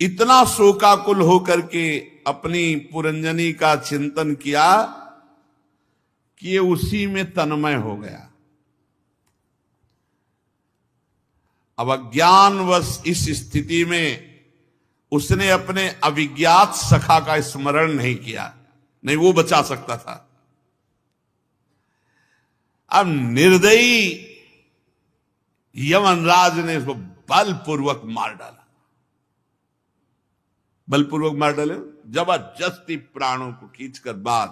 [SPEAKER 1] इतना शोकाकुल होकर के अपनी पुरंजनी का चिंतन किया कि ये उसी में तन्मय हो गया। अब अज्ञानवश इस स्थिति में उसने अपने अविज्ञात सखा का स्मरण नहीं किया, नहीं वो बचा सकता था। अब निर्दयी यमनराज ने इसको बलपूर्वक मार डाला। बलपूर्वक मार डाले, जबरदस्ती प्राणों को खींचकर बाद।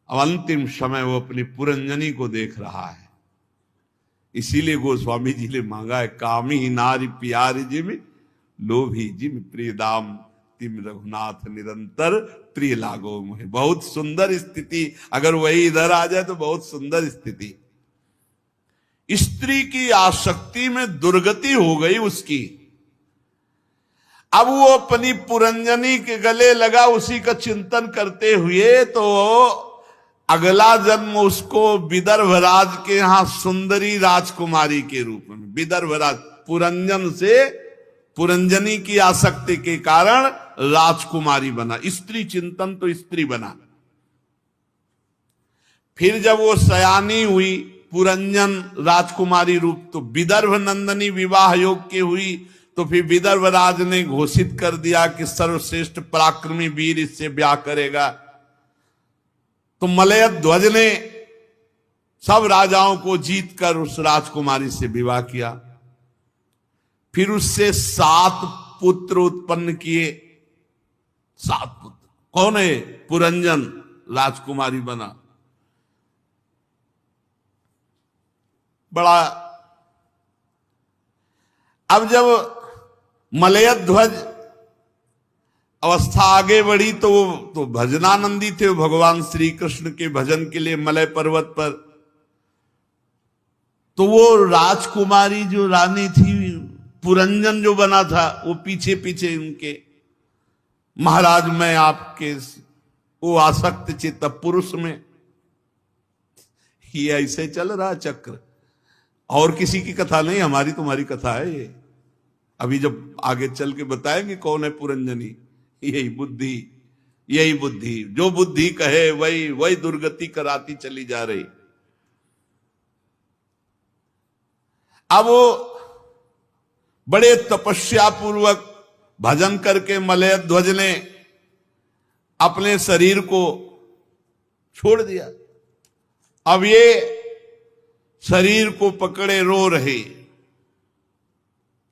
[SPEAKER 1] अब अंतिम समय वो अपनी पुरंजनी को देख रहा है। इसीलिए गोस्वामी जी ने मांगा है, कामी नारी प्यारी जिम लोभी जिम प्रिय दाम, तिम रघुनाथ निरंतर प्रिय लागो मुहे। बहुत सुंदर स्थिति, अगर वही इधर आ जाए तो बहुत सुंदर स्थिति। स्त्री की आसक्ति में दुर्गति हो गई उसकी। अब वो अपनी पुरंजनी के गले लगा, उसी का चिंतन करते हुए, तो अगला जन्म उसको विदर्भराज के यहां सुंदरी राजकुमारी के रूप में, विदर्भराज, पुरंजन से पुरंजनी की आसक्ति के कारण राजकुमारी बना। स्त्री चिंतन तो स्त्री बना। फिर जब वो सयानी हुई, पुरंजन राजकुमारी रूप, तो विदर्भ नंदनी विवाह योग की हुई। तो फिर विदर्भराज ने घोषित कर दिया कि सर्वश्रेष्ठ पराक्रमी वीर इससे ब्याह करेगा। तो मलय ध्वज ने सब राजाओं को जीतकर उस राजकुमारी से विवाह किया। फिर उससे 7 पुत्र उत्पन्न किए। 7 पुत्र कौन है? पुरंजन राजकुमारी बना। बड़ा अब जब मलय ध्वज अवस्था आगे बढ़ी तो भजनानंदी थे भगवान श्री कृष्ण के भजन के लिए मलय पर्वत पर। तो वो राजकुमारी जो रानी थी, पुरंजन जो बना था, वो पीछे पीछे उनके, महाराज मैं आपके, वो आसक्त चित्त पुरुष में। ये ऐसे चल रहा चक्र, और किसी की कथा नहीं, हमारी तुम्हारी कथा है ये। अभी जब आगे चल के बताएंगे कौन है पुरंजनी। यही बुद्धि, यही बुद्धि, जो बुद्धि कहे वही वही दुर्गति कराती चली जा रही। अब वो बड़े तपस्या पूर्वक भजन करके मलय ध्वज ने अपने शरीर को छोड़ दिया। अब ये शरीर को पकड़े रो रहे,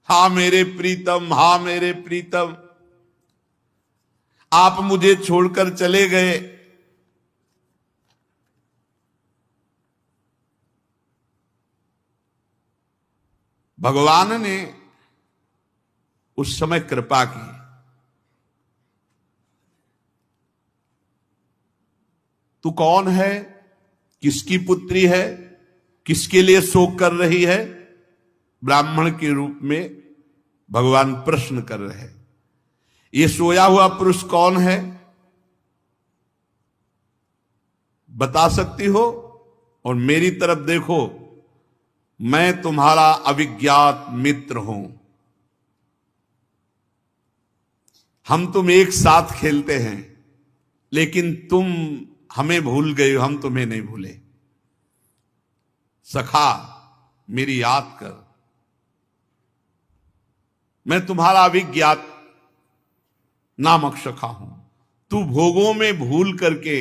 [SPEAKER 1] हा मेरे प्रीतम, हा मेरे प्रीतम, आप मुझे छोड़कर चले गए। भगवान ने उस समय कृपा की। तू कौन है? किसकी पुत्री है? किसके लिए शोक कर रही है? ब्राह्मण के रूप में भगवान प्रश्न कर रहे हैं। ये सोया हुआ पुरुष कौन है? बता सकती हो? और मेरी तरफ देखो, मैं तुम्हारा अविज्ञात मित्र हूं। हम तुम एक साथ खेलते हैं, लेकिन तुम हमें भूल गए हो, हम तुम्हें नहीं भूले। सखा मेरी याद कर, मैं तुम्हारा अविज्ञात नामक सखा हूं। तू भोगों में भूल करके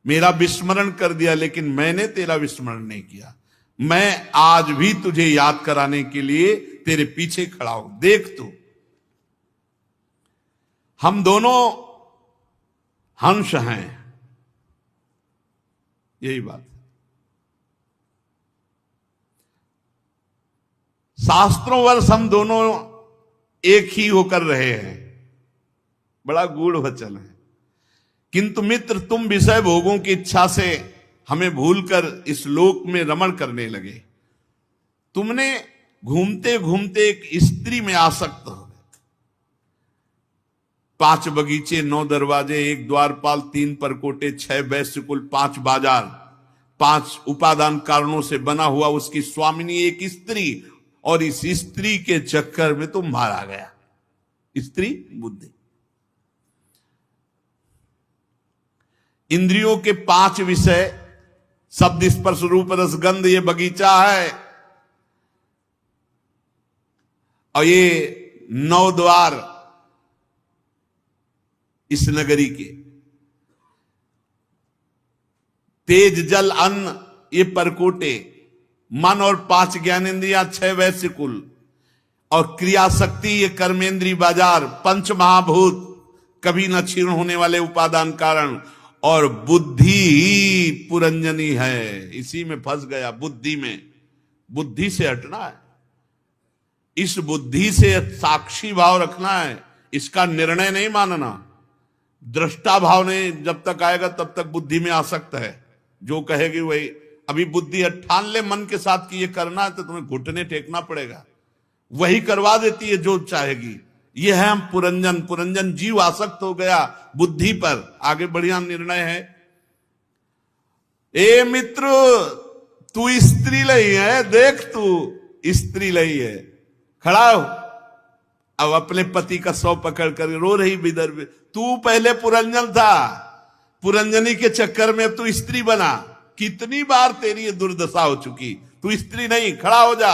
[SPEAKER 1] मेरा विस्मरण कर दिया, लेकिन मैंने तेरा विस्मरण नहीं किया। मैं आज भी तुझे याद कराने के लिए तेरे पीछे खड़ा हूं। देख तू, हम दोनों हंस हैं, यही बात है। शास्त्रों वर्ष हम दोनों एक ही होकर रहे हैं। बड़ा गूढ़ वचन है। किंतु मित्र, तुम विषय भोगों की इच्छा से हमें भूलकर इस लोक में रमण करने लगे। तुमने घूमते घूमते एक स्त्री में आसक्त हो गए। 5 बगीचे, 9 दरवाजे, 1 द्वारपाल, 3 परकोटे, 6 वैश्य कुल, 5 बाजार, 5 उपादान कारणों से बना हुआ उसकी स्वामिनी एक स्त्री, और इस स्त्री के चक्कर में तुम मारा गया। स्त्री बुद्धि। इंद्रियों के 5 विषय, शब्द, स्पर्श, रूप, रस, गंध, ये बगीचा है। और ये 9 द्वार इस नगरी के। तेज, जल, अन्न, ये परकोटे। मन और 5 ज्ञानेंद्रियां, 6 वैश्य कुल, और क्रिया शक्ति, ये कर्मेंद्री बाजार, 5 महाभूत, कभी न क्षीण होने वाले उपादान कारण, और बुद्धि ही पुरंजनी है। इसी में फंस गया, बुद्धि में। बुद्धि से हटना है, इस बुद्धि से साक्षी भाव रखना है, इसका निर्णय नहीं मानना। दृष्टा भाव नहीं जब तक आएगा तब तक बुद्धि में आसक्त है। जो कहेगी वही। अभी बुद्धि ठान ले मन के साथ कि ये करना है, तो तुम्हें घुटने टेकना पड़ेगा, वही करवा देती है जो चाहेगी। ये है हम पुरंजन। पुरंजन जीव आसक्त हो गया बुद्धि पर। आगे बढ़िया निर्णय है। ए मित्र, तू स्त्री लई है, देख तू स्त्री लई है। खड़ा हो, अब अपने पति का सौ पकड़ कर रो रही विदर्भ। तू पहले पुरंजन था, पुरंजनी के चक्कर में अब तू स्त्री बना। कितनी बार तेरी ये दुर्दशा हो चुकी। तू स्त्री नहीं, खड़ा हो जा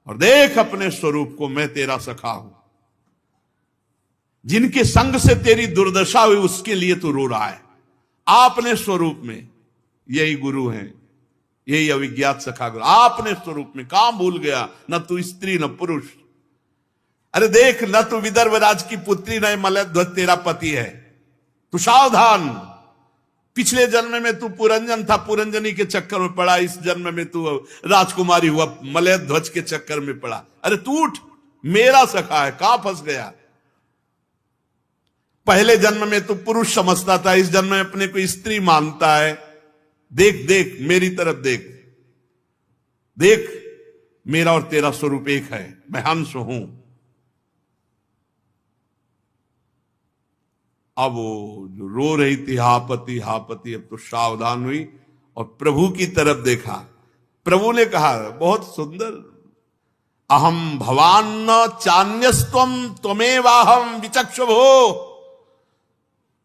[SPEAKER 1] और देख अपने स्वरूप को। मैं तेरा सखा हूं। जिनके संग से तेरी दुर्दशा हुई उसके लिए तू रो रहा है। आपने स्वरूप में, यही गुरु हैं, यही अविज्ञात सखा गुरु। आपने स्वरूप में काम भूल गया। न तू स्त्री न पुरुष। अरे देख, न तू विदर्भ राज की पुत्री, न मलयध्वज तेरा पति है। तू सावधान। पिछले जन्म में तू पुरंजन था, पुरंजनी के चक्कर में पड़ा। इस जन्म में तू राजकुमारी हुआ, मलयध्वज के चक्कर में पड़ा। अरे तू उठ, मेरा सखा है, कहां फंस गया। पहले जन्म में तू पुरुष समझता था, इस जन्म में अपने को स्त्री मानता है। देख देख, मेरी तरफ देख। देख, मेरा और तेरा स्वरूप एक है। मैं हंस हूं। अब वो जो रो रही थी, हापति हापति, अब तो सावधान हुई और प्रभु की तरफ देखा। प्रभु ने कहा, बहुत सुंदर, अहम भवान न चान्यस्त्वम त्वमेवाहम विचक्षुभो।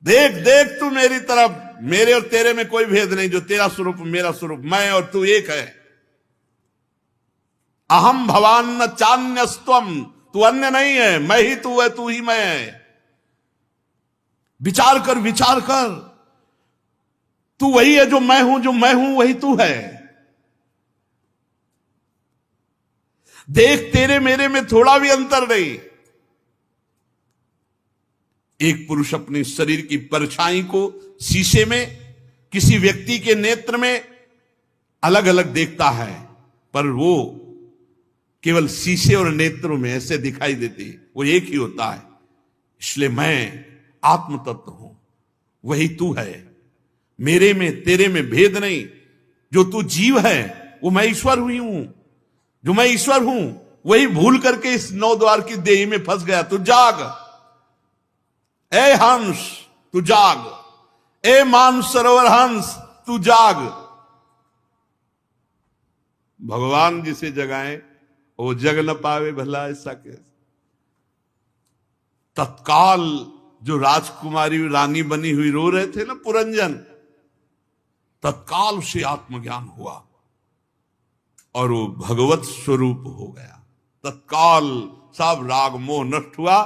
[SPEAKER 1] देख देख तू मेरी तरफ, मेरे और तेरे में कोई भेद नहीं। जो तेरा स्वरूप मेरा स्वरूप, मैं और तू एक है। अहम भवान न चान्यस्त्वम, तू अन्य नहीं है, मैं ही तू है, तू ही मैं है। विचार कर, विचार कर, तू वही है जो मैं हूं, जो मैं हूं वही तू है। देख, तेरे मेरे में थोड़ा भी अंतर नहीं। एक पुरुष अपने शरीर की परछाई को शीशे में, किसी व्यक्ति के नेत्र में अलग अलग देखता है, पर वो केवल शीशे और नेत्रों में ऐसे दिखाई देती, वो एक ही होता है। इसलिए मैं आत्म तत्व हूं, वही तू है। मेरे में तेरे में भेद नहीं। जो तू जीव है वो मैं ईश्वर हुई हूं। जो मैं ईश्वर हूं वही भूल करके इस 9 द्वार की देही में फंस गया। तू जाग, ए हंस तू जाग, ए मानसरोवर हंस तू जाग। भगवान जिसे जगाए वो जग न पावे भला, ऐसा कैसे। तत्काल जो राजकुमारी रानी बनी हुई रो रहे थे ना पुरंजन, तत्काल उसे आत्मज्ञान हुआ और वो भगवत स्वरूप हो गया। तत्काल सब राग मोह नष्ट हुआ,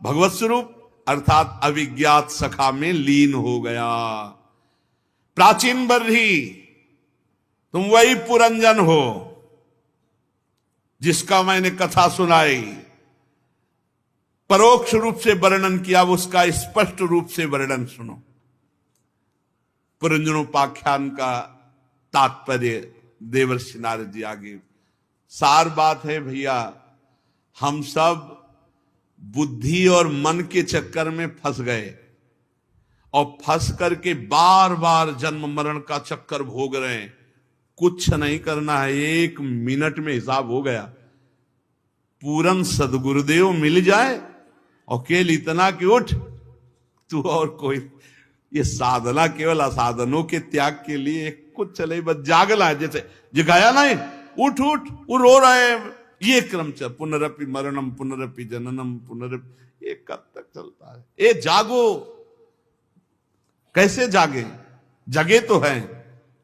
[SPEAKER 1] भगवत स्वरूप अर्थात अविज्ञात सखा में लीन हो गया। प्राचीन बर्ही, तुम वही पुरंजन हो जिसका मैंने कथा सुनाई, परोक्ष रूप से वर्णन किया, उसका स्पष्ट रूप से वर्णन सुनो। पुरंजनोपाख्यान का तात्पर्य देवर्षि नारद जी आगे। सार बात है भैया, हम सब बुद्धि और मन के चक्कर में फंस गए और फंस करके बार बार जन्म मरण का चक्कर भोग रहे हैं। कुछ नहीं करना है, 1 मिनट में हिसाब हो गया। पूरन सदगुरुदेव मिल जाए और केवल इतना कि उठ तू और कोई, ये साधना केवल असाधनों के त्याग के लिए कुछ चले, बस जागना है। जैसे जगाया नहीं, उठ उठ, वो रो रहे हैं, ये क्रम चल, पुनरपि मरणम पुनरपि जननम पुनरपि, ये कब तक चलता है। ए जागो, कैसे जागे, जगे तो है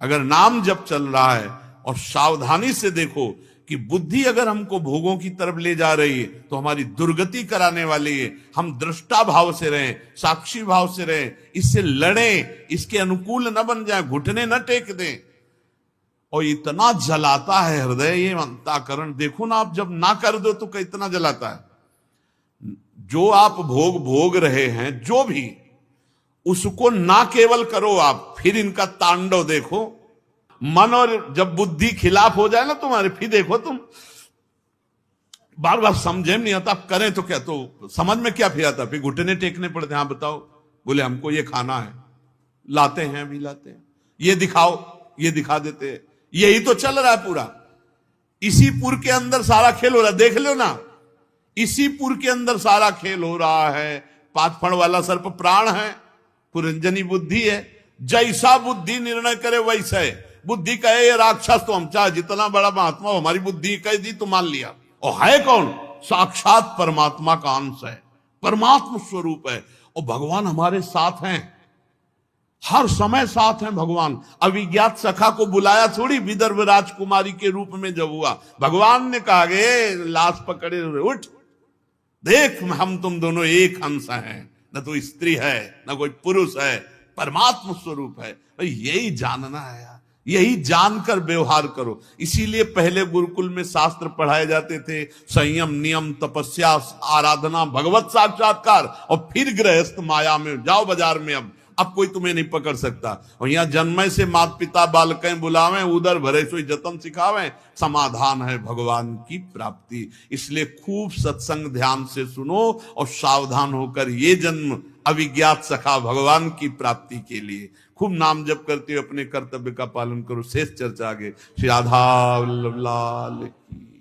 [SPEAKER 1] अगर नाम जप चल रहा है। और सावधानी से देखो कि बुद्धि अगर हमको भोगों की तरफ ले जा रही है तो हमारी दुर्गति कराने वाली है। हम दृष्टा भाव से रहें, साक्षी भाव से रहें, इससे लड़ें, इसके अनुकूल न बन जाए, घुटने न टेक दें। और इतना जलाता है हृदय, ये अंतःकरण देखो ना, आप जब ना कर दो तो कितना जलाता है। जो आप भोग रहे हैं जो भी, उसको ना केवल करो आप, फिर इनका तांडव देखो। मन और जब बुद्धि खिलाफ हो जाए ना तुम्हारे, फिर देखो तुम बार बार समझे नहीं आता, करें तो क्या, तो समझ में क्या फिर आता, फिर घुटने टेकने पड़ते। हाँ बताओ, बोले हमको ये खाना है, लाते हैं, अभी लाते हैं, ये दिखाओ, ये दिखा देते हैं। यही तो चल रहा है पूरा, इसी पुर के अंदर सारा खेल हो रहा है। देख लो ना, इसी पुर के अंदर सारा खेल हो रहा है। 5 फण वाला सर्प प्राण है, पुरंजनी बुद्धि है। जैसा बुद्धि निर्णय करे वैसा है। बुद्धि कहे ये राक्षस, तो हम चाहे जितना बड़ा महात्मा हो, हमारी बुद्धि कह दी तो मान लिया। और है कौन? साक्षात परमात्मा का अंश है, परमात्मा स्वरूप है। और भगवान हमारे साथ हैं, हर समय साथ हैं भगवान। अविज्ञात सखा को बुलाया थोड़ी, विदर्भ राजकुमारी के रूप में जब हुआ, भगवान ने कहा गे लाश पकड़े, उठ देख, हम तुम दोनों एक अंश हैं, न तो स्त्री है न कोई पुरुष है, परमात्मा स्वरूप है। यही जानना है यार, यही जानकर व्यवहार करो। इसीलिए पहले गुरुकुल में शास्त्र पढ़ाए जाते थे, संयम, नियम, तपस्या, आराधना, भगवत साक्षात्कार, और फिर गृहस्थ माया में जाओ बाजार में। अब कोई तुम्हें नहीं पकड़ सकता। और यहाँ जन्म से माता पिता बालकें बुलावें, उधर भरे सोई जतन सिखावें, समाधान है भगवान की प्राप्ति। इसलिए खूब सत्संग ध्यान से सुनो और सावधान होकर ये जन्म अविज्ञात सखा भगवान की प्राप्ति के लिए खूब नाम जप करते हुए अपने कर्तव्य का पालन करो। शेष चर्चा आगे। श्री राधा वल्लभ लाल की।